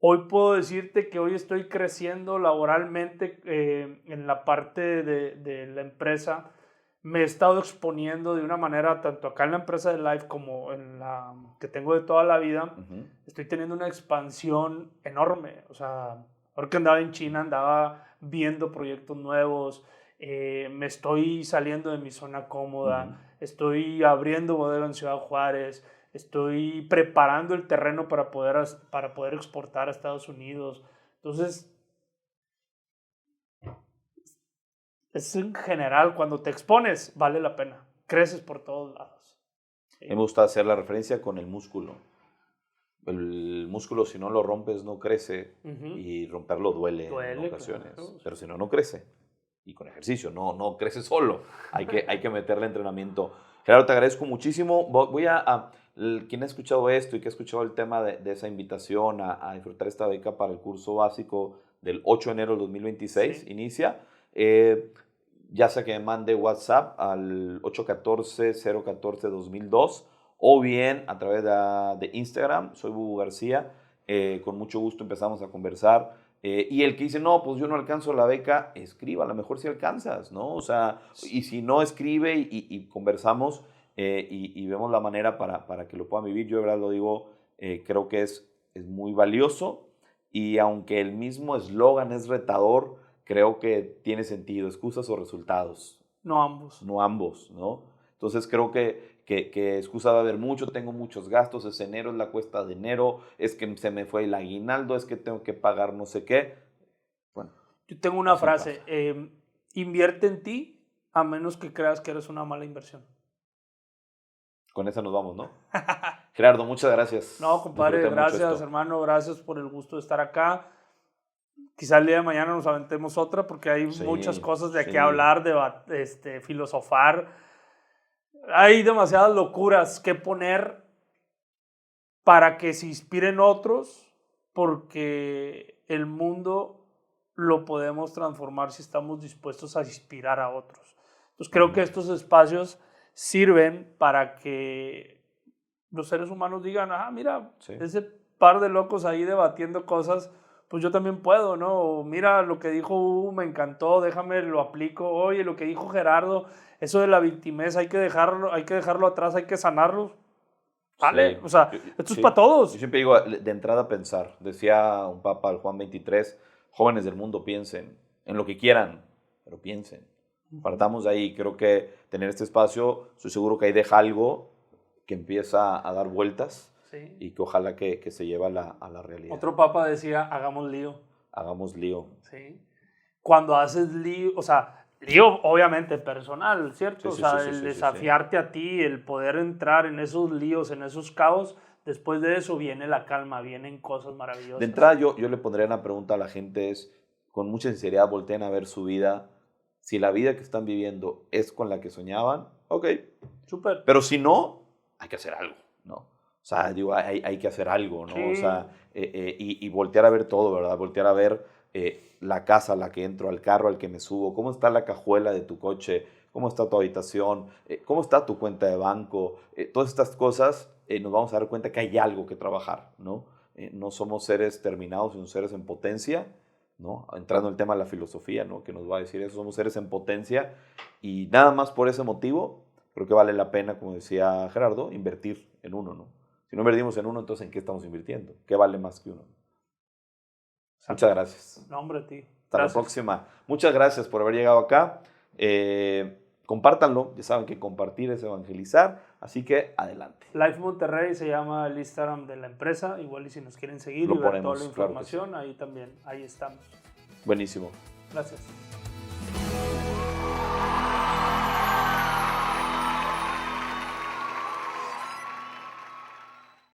Hoy puedo decirte que hoy estoy creciendo laboralmente en la parte de la empresa. Me he estado exponiendo de una manera, tanto acá en la empresa de Life como en la que tengo de toda la vida. Estoy teniendo una expansión enorme. O sea, ahora que andaba en China, andaba viendo proyectos nuevos. Me estoy saliendo de mi zona cómoda. Estoy abriendo bodega en Ciudad Juárez. Estoy preparando el terreno para poder exportar a Estados Unidos. Entonces, es en general, cuando te expones, vale la pena. Creces por todos lados. ¿Sí?
Me gusta hacer la referencia con el músculo. El músculo, si no lo rompes, no crece. Y romperlo duele en ocasiones. Claro. Pero si no, no crece. Y con ejercicio, no crece solo. Hay que meterle entrenamiento. Gerardo, te agradezco muchísimo. Voy quien ha escuchado esto y que ha escuchado el tema de esa invitación a disfrutar esta beca para el curso básico del 8 de enero del 2026, inicia. Ya sea que me mande WhatsApp al 814-014-2002 o bien a través de Instagram, soy Bubu García. Con mucho gusto empezamos a conversar. Y el que dice, no, pues yo no alcanzo la beca, escriba, a lo mejor si alcanzas, ¿no? O sea, y si no, escribe y conversamos y vemos la manera para que lo puedan vivir. Yo de verdad lo digo, creo que es muy valioso y aunque el mismo eslogan es retador, creo que tiene sentido, excusas o resultados.
No ambos.
No ambos, ¿no? Entonces creo que excusa va a haber mucho, tengo muchos gastos, es enero, es la cuesta de enero, es que se me fue el aguinaldo, es que tengo que pagar no sé qué. Bueno.
Yo tengo una frase, invierte en ti a menos que creas que eres una mala inversión.
Con esa nos vamos, ¿no? Gerardo, muchas gracias.
No, compadre, gracias, hermano, gracias por el gusto de estar acá. Quizá el día de mañana nos aventemos otra porque hay muchas cosas de qué hablar, filosofar. Hay demasiadas locuras que poner para que se inspiren otros, porque el mundo lo podemos transformar si estamos dispuestos a inspirar a otros. Entonces creo que estos espacios sirven para que los seres humanos digan, mira, ese par de locos ahí debatiendo cosas, pues yo también puedo, ¿no? O mira, lo que dijo Hugo me encantó, déjame lo aplico. Oye, lo que dijo Gerardo, eso de la victimez, hay que dejarlo atrás, hay que sanarlo. Vale, o sea, esto es para todos.
Yo siempre digo, de entrada pensar, decía un papa, el Juan XXIII, jóvenes del mundo, piensen en lo que quieran, pero piensen. Partamos de ahí, creo que tener este espacio, estoy seguro que ahí deja algo que empieza a dar vueltas. Sí. Y que ojalá que se lleve a la realidad.
Otro papa decía, hagamos lío.
Hagamos lío.
Sí. Cuando haces lío, o sea, lío obviamente personal, ¿cierto? Sí, el desafiarte a ti, el poder entrar en esos líos, en esos caos, después de eso viene la calma, vienen cosas maravillosas.
De entrada yo le pondría una pregunta a la gente, es, con mucha sinceridad, volteen a ver su vida. Si la vida que están viviendo es con la que soñaban, ok.
Súper.
Pero si no, hay que hacer algo, ¿no? O sea, digo, hay que hacer algo, ¿no? Sí. O sea, y voltear a ver todo, ¿verdad? Voltear a ver la casa a la que entro, al carro al que me subo, cómo está la cajuela de tu coche, cómo está tu habitación, cómo está tu cuenta de banco. Todas estas cosas nos vamos a dar cuenta que hay algo que trabajar, ¿no? no somos seres terminados, sino seres en potencia, ¿no? Entrando en el tema de la filosofía, ¿no? Que nos va a decir eso, somos seres en potencia y nada más por ese motivo creo que vale la pena, como decía Gerardo, invertir en uno, ¿no? Si no invertimos en uno, entonces ¿en qué estamos invirtiendo? ¿Qué vale más que uno? Muchas gracias.
No, hombre, a ti.
Hasta la próxima. Muchas gracias por haber llegado acá. Compártanlo, ya saben que compartir es evangelizar, así que adelante.
Life Monterrey se llama el Instagram de la empresa, igual y si nos quieren seguir
Lo
y ver
ponemos,
toda la
claro que
información, ahí también, ahí estamos.
Buenísimo.
Gracias.